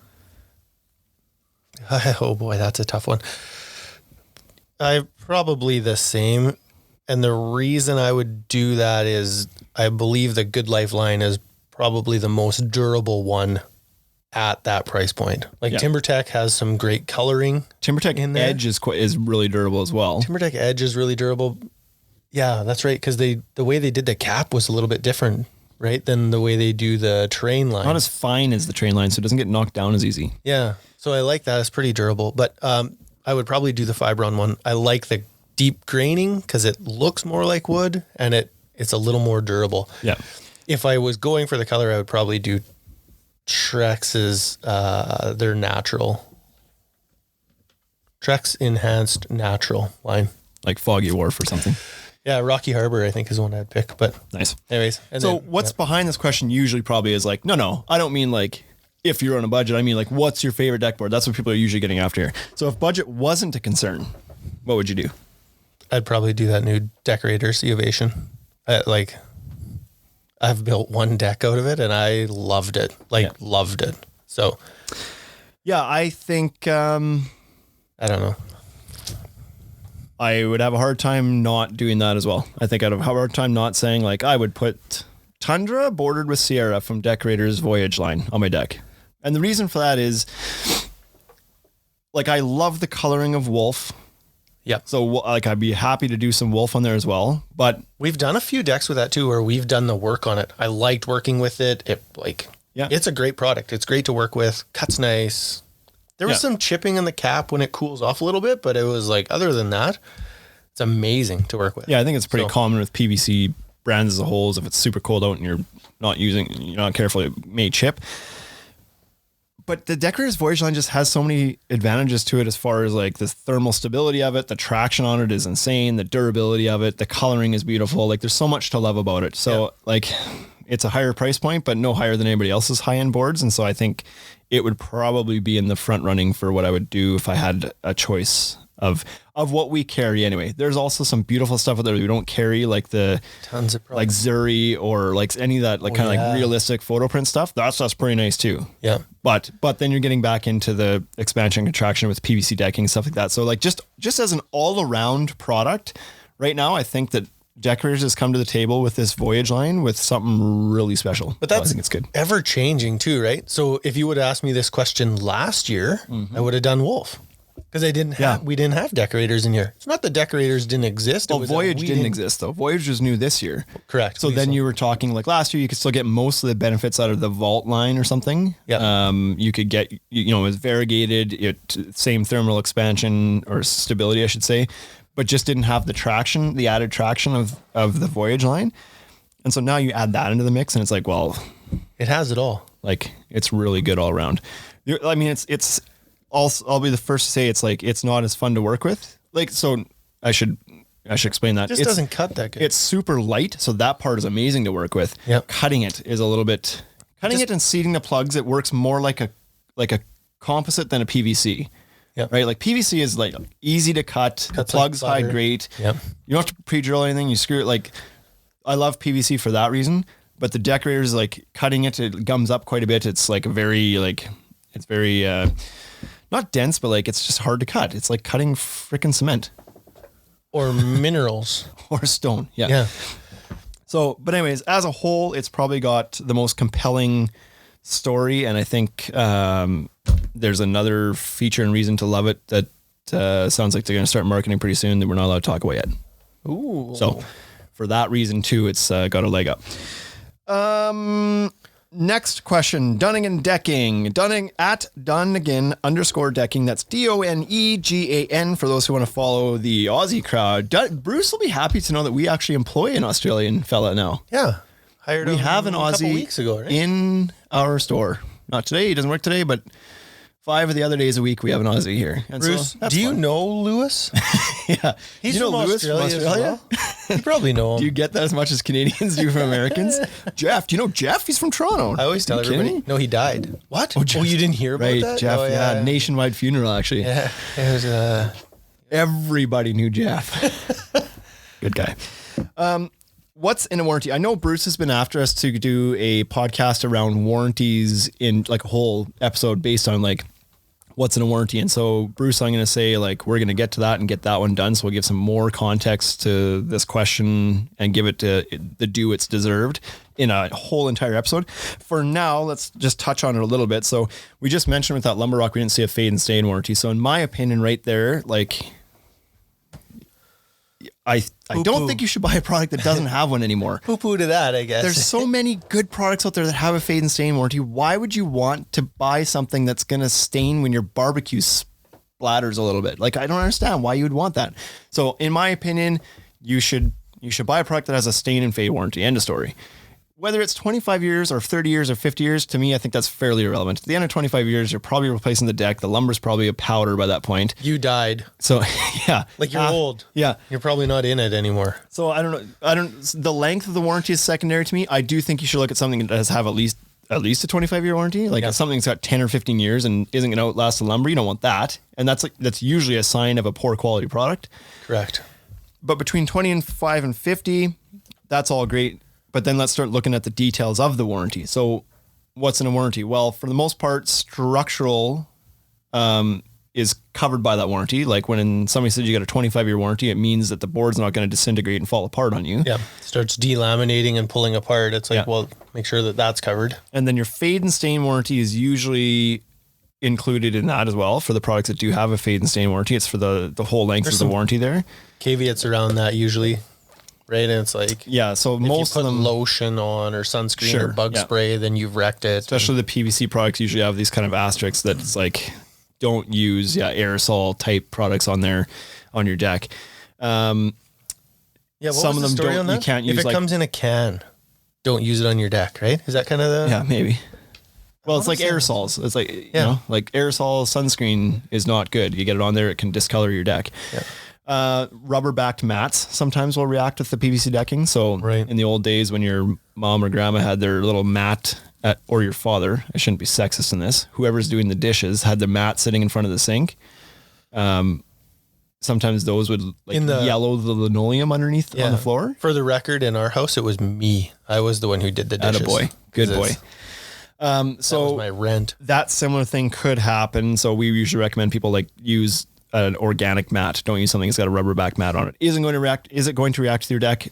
boy, that's a tough one. I probably the same. And the reason I would do that is I believe the Good Life line is probably the most durable one at that price point. Like TimberTech has some great coloring. TimberTech in there. Edge is really durable as well. TimberTech Edge is really durable. Yeah, that's right. Because the way they did the cap was a little bit different, right, than the way they do the terrain line. Not as fine as the terrain line, so it doesn't get knocked down as easy. Yeah, so I like that. It's pretty durable. But I would probably do the Fibron one. I like the deep graining because it looks more like wood and it's a little more durable. Yeah. If I was going for the color, I would probably do Trex's their natural. Trex Enhanced Natural line. Like Foggy Wharf or something. Yeah, Rocky Harbor, I think, is one I'd pick. But nice. Anyways. What's behind this question usually probably is like, no, I don't mean like if you're on a budget. I mean like, what's your favorite deck board? That's what people are usually getting after here. So if budget wasn't a concern, what would you do? I'd probably do that new Decorators Ovation. I've built one deck out of it and I loved it. Loved it. So. Yeah, I think, I don't know. I would have a hard time not doing that as well. I think I'd have a hard time not saying like I would put Tundra bordered with Sierra from Decorators Voyage line on my deck. And the reason for that is like I love the coloring of wolf. Yeah. So like I'd be happy to do some wolf on there as well. But we've done a few decks with that too, where we've done the work on it. I liked working with it. It's a great product. It's great to work with. Cuts nice. There was some chipping in the cap when it cools off a little bit, but it was like, other than that, it's amazing to work with. Yeah, I think it's pretty common with PVC brands as a whole is if it's super cold out and you're not careful, it may chip. But the Decorators Voyage line just has so many advantages to it as far as like the thermal stability of it, the traction on it is insane, the durability of it, the coloring is beautiful. Like there's so much to love about it. So like it's a higher price point, but no higher than anybody else's high-end boards. And so I think it would probably be in the front running for what I would do if I had a choice of what we carry anyway. There's also some beautiful stuff out there we don't carry, like the tons of like Zuri or like any of that like kind of like realistic photo print stuff. That's pretty nice too. Yeah. But then you're getting back into the expansion contraction with PVC decking, stuff like that. So like just as an all around product right now, I think that Decorators has come to the table with this Voyage line with something really special. But that's I think it's good. Ever changing too, right? So if you would have asked me this question last year, I would have done Wolf. Because we didn't have decorators in here. It's not that decorators didn't exist. Well, Voyage didn't exist though. Voyage was new this year. Correct. So then you were talking like last year, you could still get most of the benefits out of the Vault line or something. Yeah. You could get, it was variegated, same thermal expansion or stability, I should say, but just didn't have the added traction of the Voyage line. And so now you add that into the mix and it's like, well, it has it all. Like it's really good all around. I mean, it's also, I'll be the first to say it's like, it's not as fun to work with. Like, so I should explain that. It just doesn't cut that good. It's super light. So that part is amazing to work with. Yep. Cutting it is a little bit, it and seating the plugs. It works more like a composite than a PVC. Yep. Right. Like PVC is like easy to cut. The plugs hide great. Yep. You don't have to pre-drill anything. You screw it. Like I love PVC for that reason, but the decorators, like cutting it gums up quite a bit. It's like it's very, not dense, but like it's just hard to cut. It's like cutting freaking cement or minerals or stone. Yeah. Yeah. So, but anyways, as a whole, it's probably got the most compelling story. And I think there's another feature and reason to love it that sounds like they're going to start marketing pretty soon that we're not allowed to talk about yet. Ooh. So for that reason too, it's got a leg up. Next question, Dunnigan Decking, Dunnigan _decking. That's DONEGAN for those who want to follow the Aussie crowd. Bruce will be happy to know that we actually employ an Australian fella now. Yeah. Hired we have an Aussie a couple weeks ago, right? in our store. Not today, he doesn't work today, but 5 of the other days a week we have an Aussie here. And Bruce, so do you know Lewis? Yeah. He's from Australia as well? You probably know him. Do you get that as much as Canadians do from Americans? Jeff, do you know Jeff? He's from Toronto. I always tell everybody. No, he died. What? Oh, you didn't hear about right, that? Jeff, Oh, yeah. Nationwide funeral, actually. Yeah. It was, everybody knew Jeff. Good guy. What's in a warranty? I know Bruce has been after us to do a podcast around warranties in like a whole episode based on like what's in a warranty. And so Bruce, I'm going to say like, we're going to get to that and get that one done. So we'll give some more context to this question and give it the due it's deserved in a whole entire episode. For now, let's just touch on it a little bit. So we just mentioned with that Lumber Rock, we didn't see a fade and stain warranty. So in my opinion right there, like I don't think you should buy a product that doesn't have one anymore. Poo-poo to that, I guess. There's so many good products out there that have a fade and stain warranty. Why would you want to buy something that's going to stain when your barbecue splatters a little bit? Like, I don't understand why you would want that. So in my opinion, you should buy a product that has a stain and fade warranty. End of story. Whether it's 25 years or 30 years or 50 years, to me, I think that's fairly irrelevant. At the end of 25 years, you're probably replacing the deck. The lumber's probably a powder by that point. You died. So, yeah. Like you're old. Yeah. You're probably not in it anymore. So, I don't know. The length of the warranty is secondary to me. I do think you should look at something that does have at least a 25-year warranty. Like if something's got 10 or 15 years and isn't going to outlast the lumber, you don't want that. And that's usually a sign of a poor quality product. Correct. But between 25 and 50, that's all great. But then let's start looking at the details of the warranty. So what's in a warranty? Well, for the most part, structural is covered by that warranty. Like when somebody says you got a 25-year warranty, it means that the board's not going to disintegrate and fall apart on you. Yeah. Starts delaminating and pulling apart. It's like, well, make sure that that's covered. And then your fade and stain warranty is usually included in that as well for the products that do have a fade and stain warranty. It's for the whole length of the warranty there. Caveats around that usually. Right, and it's like so if most you put of them lotion on or sunscreen or bug spray, then you've wrecked it. Especially the PVC products usually have these kind of asterisks that it's like don't use aerosol type products on your deck. What some of them story don't. On that? You can't use if it comes in a can. Don't use it on your deck, right? Is that kind of the maybe. Well, it's like aerosols. It's like you know, like aerosol sunscreen is not good. You get it on there, it can discolor your deck. Yeah. Rubber backed mats sometimes will react with the PVC decking. So in the old days when your mom or grandma had their little mat or your father, I shouldn't be sexist in this, whoever's doing the dishes had the mat sitting in front of the sink. Sometimes those would yellow the linoleum underneath on the floor. For the record, in our house, it was me. I was the one who did the dishes. Attaboy. Good boy. So that was my rent. That similar thing could happen. So we usually recommend people use an organic mat. Don't use something that's got a rubber back mat on it. Is it going to react to your deck?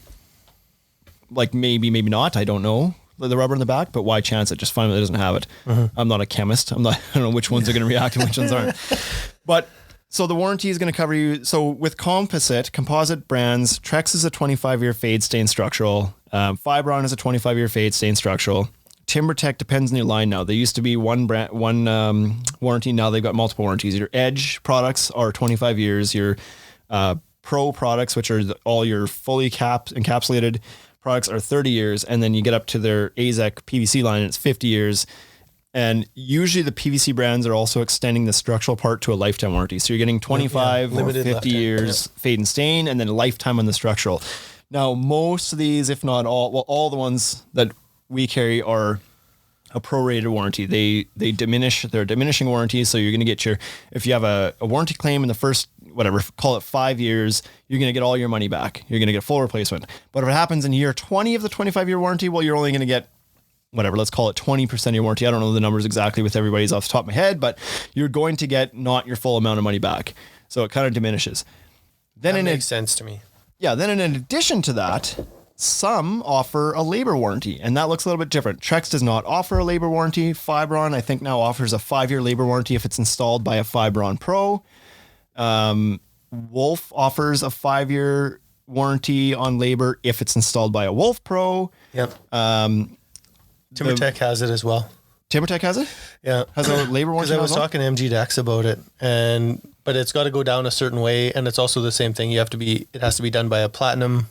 Like maybe not. I don't know the rubber in the back, but why chance it? Just find that it doesn't have it. Mm-hmm. I'm not a chemist. I don't know which ones are going to react and which ones aren't. But So the warranty is going to cover you. So with composite brands, Trex is a 25-year fade stain structural. Fibron is a 25-year fade stain structural. TimberTech depends on your line now. They used to be one warranty. Now they've got multiple warranties. Your Edge products are 25 years. Your Pro products, which are all your fully encapsulated products, are 30 years. And then you get up to their AZEK PVC line, and it's 50 years. And usually the PVC brands are also extending the structural part to a lifetime warranty. So you're getting 25 or 50 years fade and stain, and then a lifetime on the structural. Now, most of these, if not all, well, all the ones that we carry are a prorated warranty. They diminish, they're diminishing warranties. So you're going to get if you have a warranty claim in the first, whatever, call it 5 years, you're going to get all your money back. You're going to get full replacement. But if it happens in year 20 of the 25-year warranty, well, you're only going to get whatever, let's call it 20% of your warranty. I don't know the numbers exactly with everybody's off the top of my head, but you're going to get not your full amount of money back. So it kind of diminishes. Then that makes sense to me. Yeah. Then in addition to that, some offer a labor warranty, and that looks a little bit different. Trex does not offer a labor warranty. Fibron, I think, now offers a 5-year labor warranty if it's installed by a Fibron Pro. Wolf offers a 5-year warranty on labor if it's installed by a Wolf Pro. Yep. TimberTech has it as well. TimberTech has it? Yeah. Has a labor warranty? Because I was talking to MG Dex about it, but it's got to go down a certain way, and it's also the same thing. It has to be done by a platinum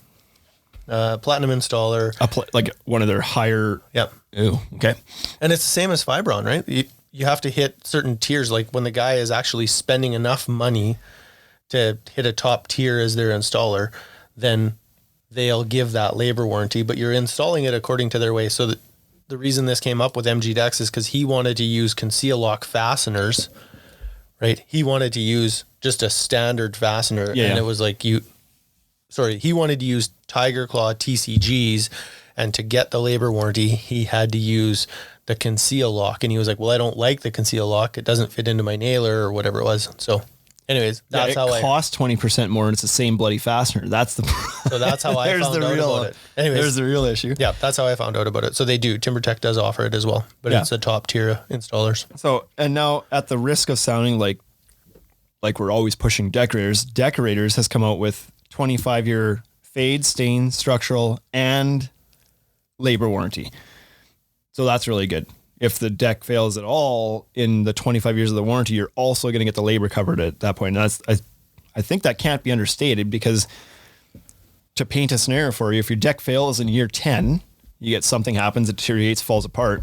installer. Like one of their higher. Yep. Ooh, okay. And it's the same as Fibron, right? You have to hit certain tiers. Like when the guy is actually spending enough money to hit a top tier as their installer, then they'll give that labor warranty, but you're installing it according to their way. So the reason this came up with MG Dex is because he wanted to use conceal lock fasteners, right? He wanted to use just a standard fastener. Yeah. And it was like he wanted to use Tiger Claw TCGs, and to get the labor warranty, he had to use the conceal lock. And he was like, well, I don't like the conceal lock. It doesn't fit into my nailer or whatever it was. So anyways, that's how it costs 20% more, and it's the same bloody fastener. That's the. So that's how I found out about it. Anyways, there's the real issue. Yeah, that's how I found out about it. So they do. TimberTech does offer it as well, but it's a top tier installers. So, and now at the risk of sounding like we're always pushing Decorators has come out with 25-year fade, stain, structural, and labor warranty. So that's really good. If the deck fails at all in the 25 years of the warranty, you're also going to get the labor covered at that point. And I think that can't be understated, because to paint a scenario for you, if your deck fails in year 10, you get something happens, it deteriorates, falls apart.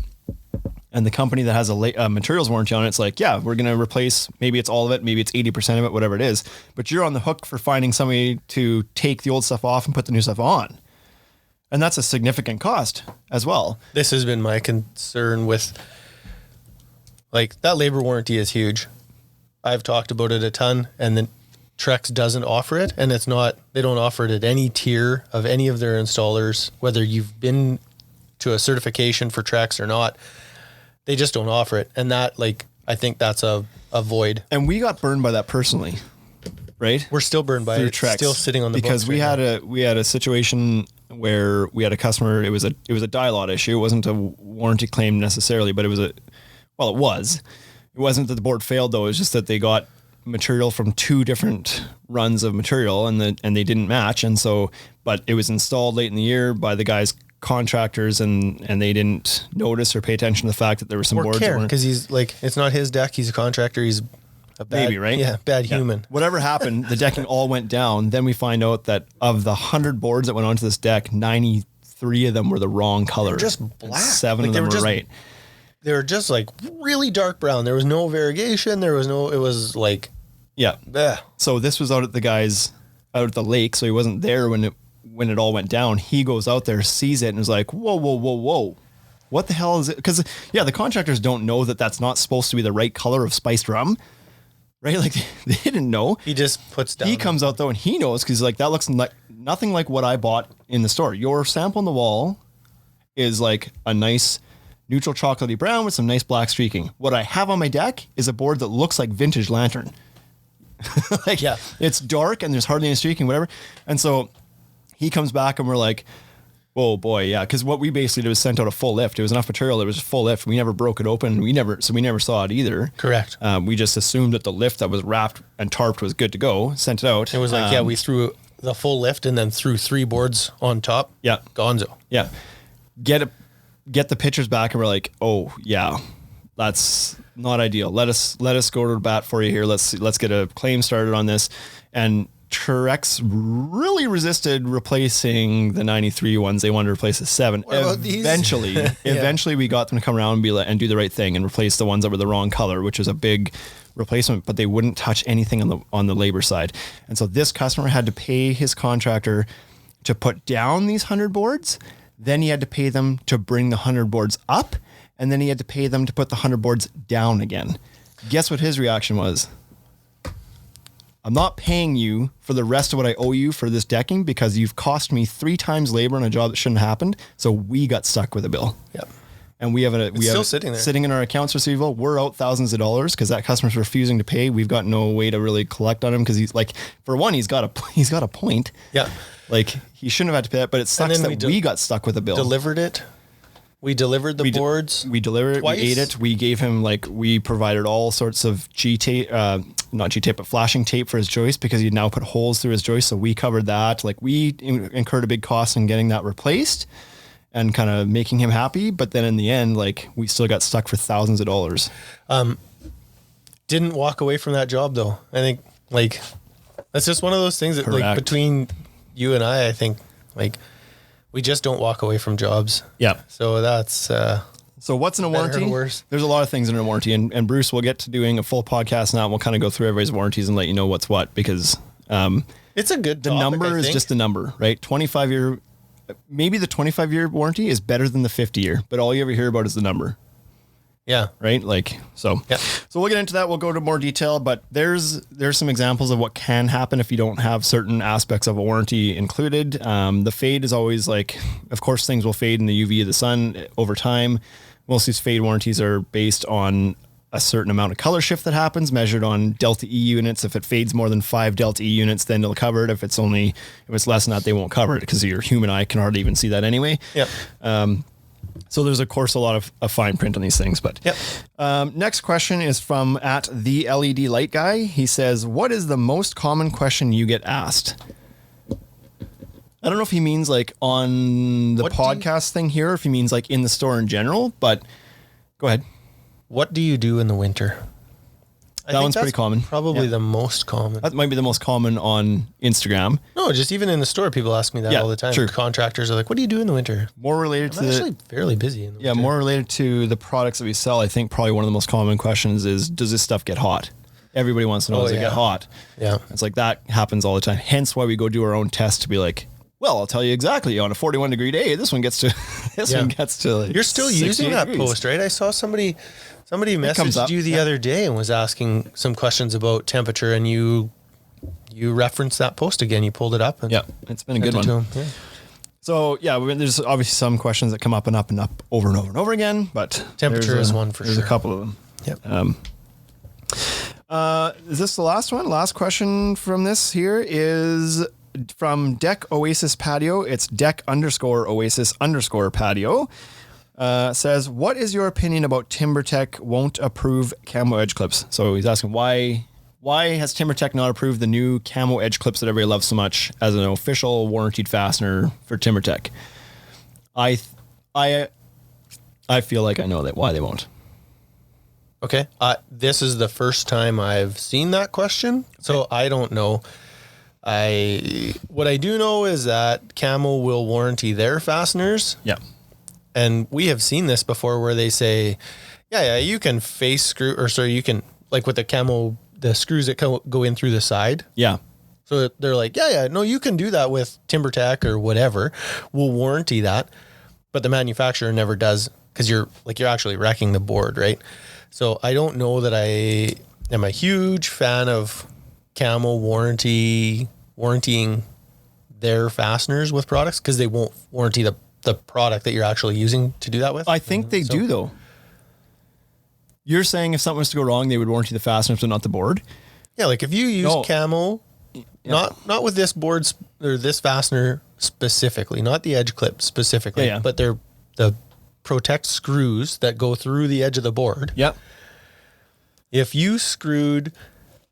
And the company that has a materials warranty on it's like, yeah, we're going to replace, maybe it's all of it, maybe it's 80% of it, whatever it is. But you're on the hook for finding somebody to take the old stuff off and put the new stuff on. And that's a significant cost as well. This has been my concern with, like, that labor warranty is huge. I've talked about it a ton, and then Trex doesn't offer it, and they don't offer it at any tier of any of their installers, whether you've been to a certification for Trex or not. They just don't offer it. And that, like, I think that's a void. And we got burned by that personally, right? We're still burned by it. It's still sitting on the books because we had a situation where we had a customer. It was a die lot issue. It wasn't a warranty claim necessarily, but it was. It wasn't that the board failed though. It was just that they got material from 2 different runs of material and they didn't match. And so, but it was installed late in the year by the guys contractors and they didn't notice or pay attention to the fact that there were some boards that weren't, because he's like, it's not his deck. He's a contractor. He's a bad, maybe, right? Yeah, bad human. Whatever happened, the decking all went down. Then we find out that of the 100 boards that went onto this deck, 93 of them were the wrong color. They're just black. 7 of them were right. They were just like really dark brown. There was no variegation. It was like, yeah. Bleh. So this was out at the lake. So he wasn't there when it all went down. He goes out there, sees it, and is like, whoa. What the hell is it? Because, yeah, the contractors don't know that that's not supposed to be the right color of spiced rum, right? Like, they didn't know. He just puts down. He comes out, though, and he knows, because, like, that looks like nothing like what I bought in the store. Your sample on the wall is, like, a nice neutral chocolatey brown with some nice black streaking. What I have on my deck is a board that looks like vintage lantern. Like, yeah, it's dark, and there's hardly any streaking, whatever. And so he comes back and we're like, Oh boy, yeah. Because what we basically did was sent out a full lift. It was enough material. It was a full lift. We never broke it open. We never saw it either. Correct. We just assumed that the lift that was wrapped and tarped was good to go. Sent it out. It was like, we threw the full lift and then threw 3 boards on top. Yeah. Gonzo. Yeah. Get the pictures back, and we're like, oh yeah, that's not ideal. Let us go to the bat for you here. Let's get a claim started on this. And Trex really resisted replacing the 93 ones. They wanted to replace the 7. What about these? Eventually we got them to come around and do the right thing and replace the ones that were the wrong color, which was a big replacement, but they wouldn't touch anything on the labor side. And so this customer had to pay his contractor to put down these 100 boards. Then he had to pay them to bring the 100 boards up. And then he had to pay them to put the 100 boards down again. Guess what his reaction was? I'm not paying you for the rest of what I owe you for this decking because you've cost me 3 times labor on a job that shouldn't have happened. So we got stuck with a bill. Yep. And we have sitting there. Sitting in our accounts receivable. We're out thousands of dollars because that customer's refusing to pay. We've got no way to really collect on him because he's like, for one, he's got a point. Yeah. Like he shouldn't have had to pay that, but it sucks that we got stuck with a bill. Delivered it. We delivered the boards. We delivered it. Twice. We ate it. We gave him we provided all sorts of not G tape, but flashing tape for his joist because he'd now put holes through his joist. So we covered that. Like we incurred a big cost in getting that replaced and kind of making him happy. But then in the end, like we still got stuck for thousands of dollars. Didn't walk away from that job though. I think like that's just one of those things that like between you and I think like we just don't walk away from jobs. Yeah. So that's so what's in a warranty? There's a lot of things in a warranty, and Bruce, we'll get to doing a full podcast now. And we'll kind of go through everybody's warranties and let you know what's what because it's a good. The topic, number is just a number, right? 25-year, maybe the 25-year warranty is better than the 50-year, but all you ever hear about is the number. Yeah. Right. Like so. Yeah. So we'll get into that. We'll go to more detail, but there's some examples of what can happen if you don't have certain aspects of a warranty included. The fade is always like, of course, things will fade in the UV of the sun over time. Most of these fade warranties are based on a certain amount of color shift that happens measured on delta E units. If it fades more than 5 delta E units, then they'll cover it. If it's less than that, they won't cover it because your human eye can hardly even see that anyway. Yeah. So there's, of course, a lot of fine print on these things. But next question is from @the LED light guy. He says, what is the most common question you get asked? I don't know if he means like on the podcast thing here, or if he means like in the store in general, but go ahead. What do you do in the winter? That one's pretty common. Probably the most common. That might be the most common on Instagram. No, just even in the store, people ask me that all the time. Sure. Contractors are like, what do you do in the winter? More related I'm actually fairly busy in the winter. More related to the products that we sell. I think probably one of the most common questions is, does this stuff get hot? Everybody wants to know, does it get hot? Yeah. It's like that happens all the time. Hence why we go do our own test to be like, well, I'll tell you exactly on a 41 degree day, this one gets to, one gets to like, you're still using that post, right? I saw somebody messaged you the other day and was asking some questions about temperature, and you referenced that post again. You pulled it up. And it's been a good one. Yeah. So there's obviously some questions that come up and up and up over and over and over again, but temperature is one for sure. There's a couple of them. Yep. Is this the last one? Last question from this here is from Deck Oasis Patio. It's Deck_Oasis_Patio. Says, what is your opinion about TimberTech won't approve camo edge clips? So he's asking why has TimberTech not approved the new camo edge clips that everybody loves so much as an official warranted fastener for TimberTech? I feel like I know why they won't. Okay. This is the first time I've seen that question, so I don't know. What I do know is that Camo will warranty their fasteners. Yeah. And we have seen this before where they say, you can face screw, you can, like with the Camo, the screws that go in through the side. Yeah. So they're like, no, you can do that with TimberTech or whatever. We'll warranty that. But the manufacturer never does, because you're actually wrecking the board, right? So I don't know that I am a huge fan of Camo warrantying their fasteners with products, because they won't warranty the product that you're actually using to do that with. I think they do though. You're saying if something was to go wrong, they would warranty the fasteners but not the board? Yeah, like if you use Camo, not with this board or this fastener specifically, not the edge clip specifically, Yeah. but they're the protect screws that go through the edge of the board. Yep. If you screwed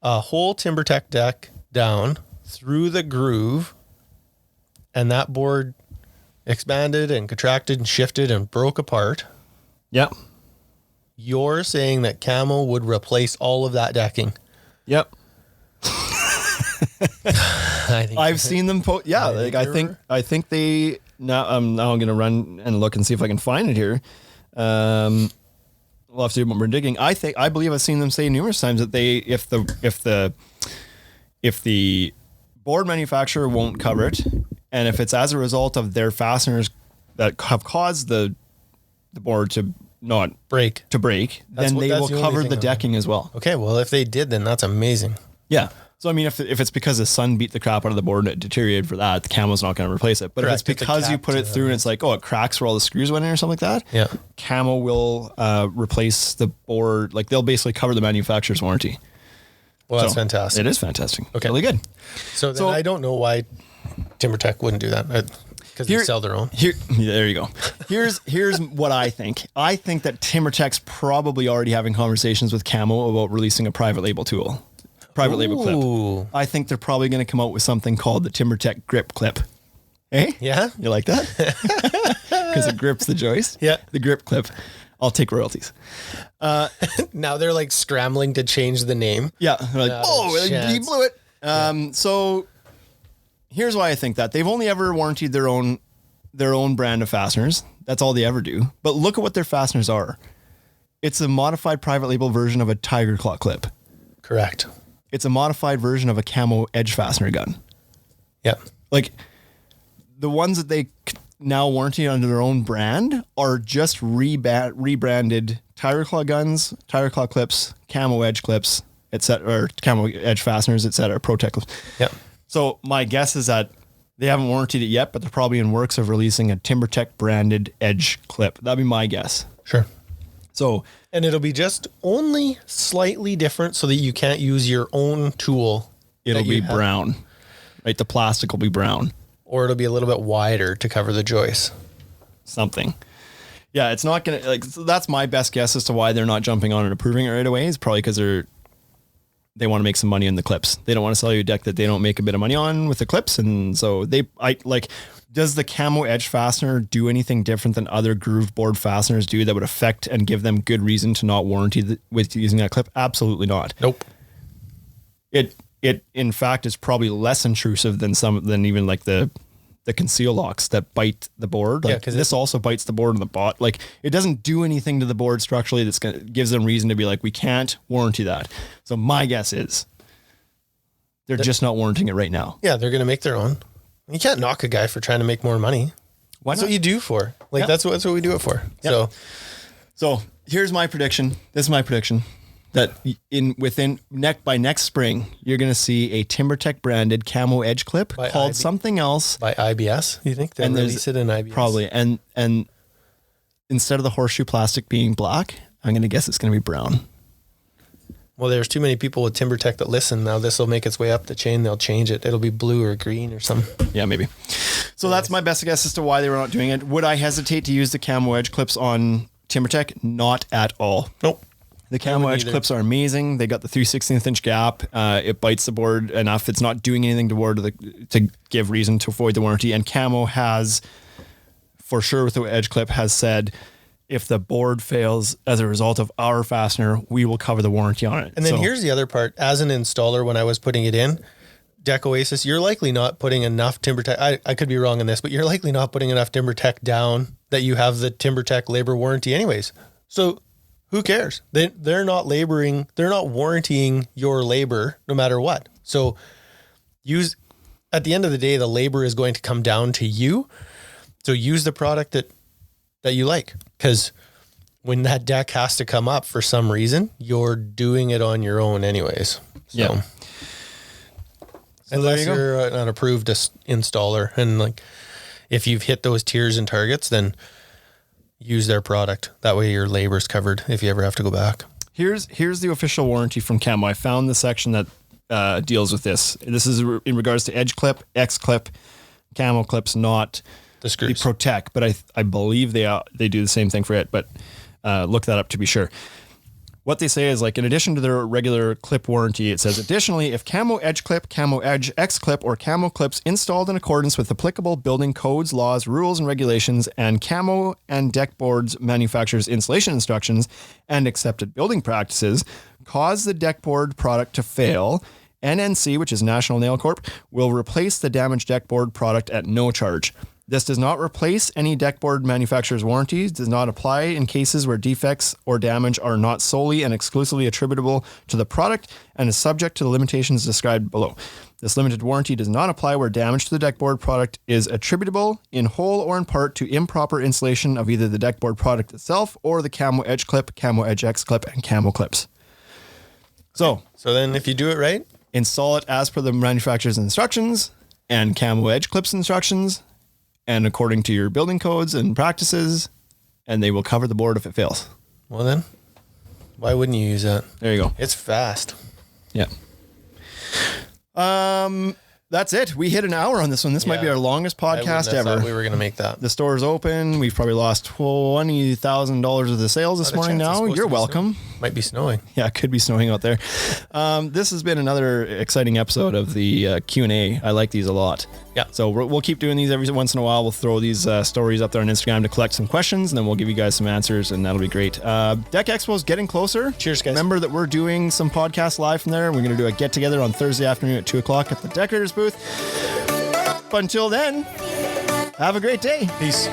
a whole TimberTech deck down through the groove and that board expanded and contracted and shifted and broke apart, Yep. you're saying that Camo would replace all of that decking. Yep. I think I've seen them. Yeah. I think they now I'm going to run and look and see if I can find it here. We'll have to do more digging. I believe I've seen them say numerous times that if the board manufacturer won't cover it, and if it's as a result of their fasteners that have caused the board to not break, then they will cover the decking as well. Okay, well, if they did, then that's amazing. Yeah. So, I mean, if it's because the sun beat the crap out of the board and it deteriorated for that, the Camo's not going to replace it. But Correct. if it's because you put it through and it's like, it cracks where all the screws went in or something like that, yeah, Camo will replace the board. Like, they'll basically cover the manufacturer's warranty. Well, that's fantastic. It is fantastic. Okay. Really good. So I don't know why TimberTech wouldn't do that. Because they sell their own. There you go. Here's what I think. I think that TimberTech's probably already having conversations with Camo about releasing a private label tool. Private label clip. I think they're probably going to come out with something called the TimberTech grip clip. Hey? Yeah? You like that? Because it grips the joist? Yeah. The grip clip. I'll take royalties. Now they're like scrambling to change the name. Yeah. They're like, he blew it. So here's why I think that. They've only ever warranted their own brand of fasteners. That's all they ever do. But look at what their fasteners are. It's a modified private label version of a Tiger Claw clip. Correct. It's a modified version of a Camo edge fastener gun. Yeah. Like the ones that they now warranty under their own brand are just rebranded Tiger Claw guns, Tiger Claw clips, Camo edge clips, etc., or Camo edge fasteners, etc., Protect clips. Yeah. So my guess is that they haven't warranted it yet, but they're probably in works of releasing a TimberTech branded edge clip. That'd be my guess. Sure. So, and it'll be just only slightly different so that you can't use your own tool. It'll be brown, right? The plastic will be brown. Or it'll be a little bit wider to cover the joist. Something. Yeah, it's not going to, so that's my best guess as to why they're not jumping on and approving it right away. Is probably because they want to make some money in the clips. They don't want to sell you a deck that they don't make a bit of money on with the clips. And so does the Camo edge fastener do anything different than other groove board fasteners do that would affect and give them good reason to not warranty with using that clip? Absolutely not. Nope. It in fact is probably less intrusive than even like the conceal locks that bite the board. Like, because this also bites the board in the bot. Like it doesn't do anything to the board structurally gives them reason to be like, we can't warranty that. So my guess is they're just not warranting it right now. Yeah, they're going to make their own. You can't knock a guy for trying to make more money. Why not? That's what you do for. Like that's what we do it for. Yep. So here's my prediction. This is my prediction that by next spring you're going to see a TimberTech branded Camo edge clip called something else by IBS. You think they'll release it in IBS? Probably. And instead of the horseshoe plastic being black, I'm going to guess it's going to be brown. Well, there's too many people with TimberTech that listen. Now this will make its way up the chain. They'll change it. It'll be blue or green or something. Yeah, maybe. So that's my best guess as to why they were not doing it. Would I hesitate to use the Camo edge clips on TimberTech? Not at all. Nope. The Camo edge clips are amazing. They got the 3/16 inch gap. It bites the board enough. It's not doing anything to give reason to avoid the warranty. And Camo has, for sure with the edge clip, has said, if the board fails as a result of our fastener, we will cover the warranty on it. And then here's the other part. As an installer, when I was putting it in, Deck Oasis, you're likely not putting enough TimberTech. I could be wrong on this, but you're likely not putting enough TimberTech down that you have the TimberTech labor warranty anyways. So who cares? They're not warrantying your labor no matter what. So at the end of the day, the labor is going to come down to you. So use the product that you like, because when that deck has to come up for some reason, you're doing it on your own anyways. So, yeah. Unless you're an approved installer, and like if you've hit those tiers and targets, then use their product. That way your labor's covered if you ever have to go back. Here's the official warranty from Camo. I found the section that deals with this. This is in regards to edge clip, X clip, camo clips, not The screws. protect. But I believe they do the same thing for it. But look that up to be sure. What they say is, like, in addition to their regular clip warranty, it says, additionally, if camo edge clip, camo edge X clip, or camo clips installed in accordance with applicable building codes, laws, rules, and regulations, and camo and deck boards manufacturers' installation instructions and accepted building practices, cause the deck board product to fail, NNC, which is National Nail Corp, will replace the damaged deck board product at no charge. This does not replace any deck board manufacturer's warranties, does not apply in cases where defects or damage are not solely and exclusively attributable to the product, and is subject to the limitations described below. This limited warranty does not apply where damage to the deck board product is attributable in whole or in part to improper installation of either the deck board product itself or the camo edge clip, camo edge X clip, and camo clips. So then if you do it right, install it as per the manufacturer's instructions and camo edge clips instructions, and according to your building codes and practices, and they will cover the board if it fails. well then, why wouldn't you use that? There you go. It's fast. Yeah. That's it. We hit an hour on this one. This might be our longest podcast ever. We were going to make that. The store's open. We've probably lost $20,000 of the sales this morning now. You're welcome. Might be snowing. Yeah, it could be snowing out there. This has been another exciting episode of the Q&A. I like these a lot. Yeah. So we'll keep doing these every once in a while. We'll throw these stories up there on Instagram to collect some questions, and then we'll give you guys some answers, and that'll be great. Deck Expo is getting closer. Cheers, guys. Remember that we're doing some podcasts live from there. We're going to do a get-together on Thursday afternoon at 2 o'clock at the Decorators booth. But until then, have a great day. Peace.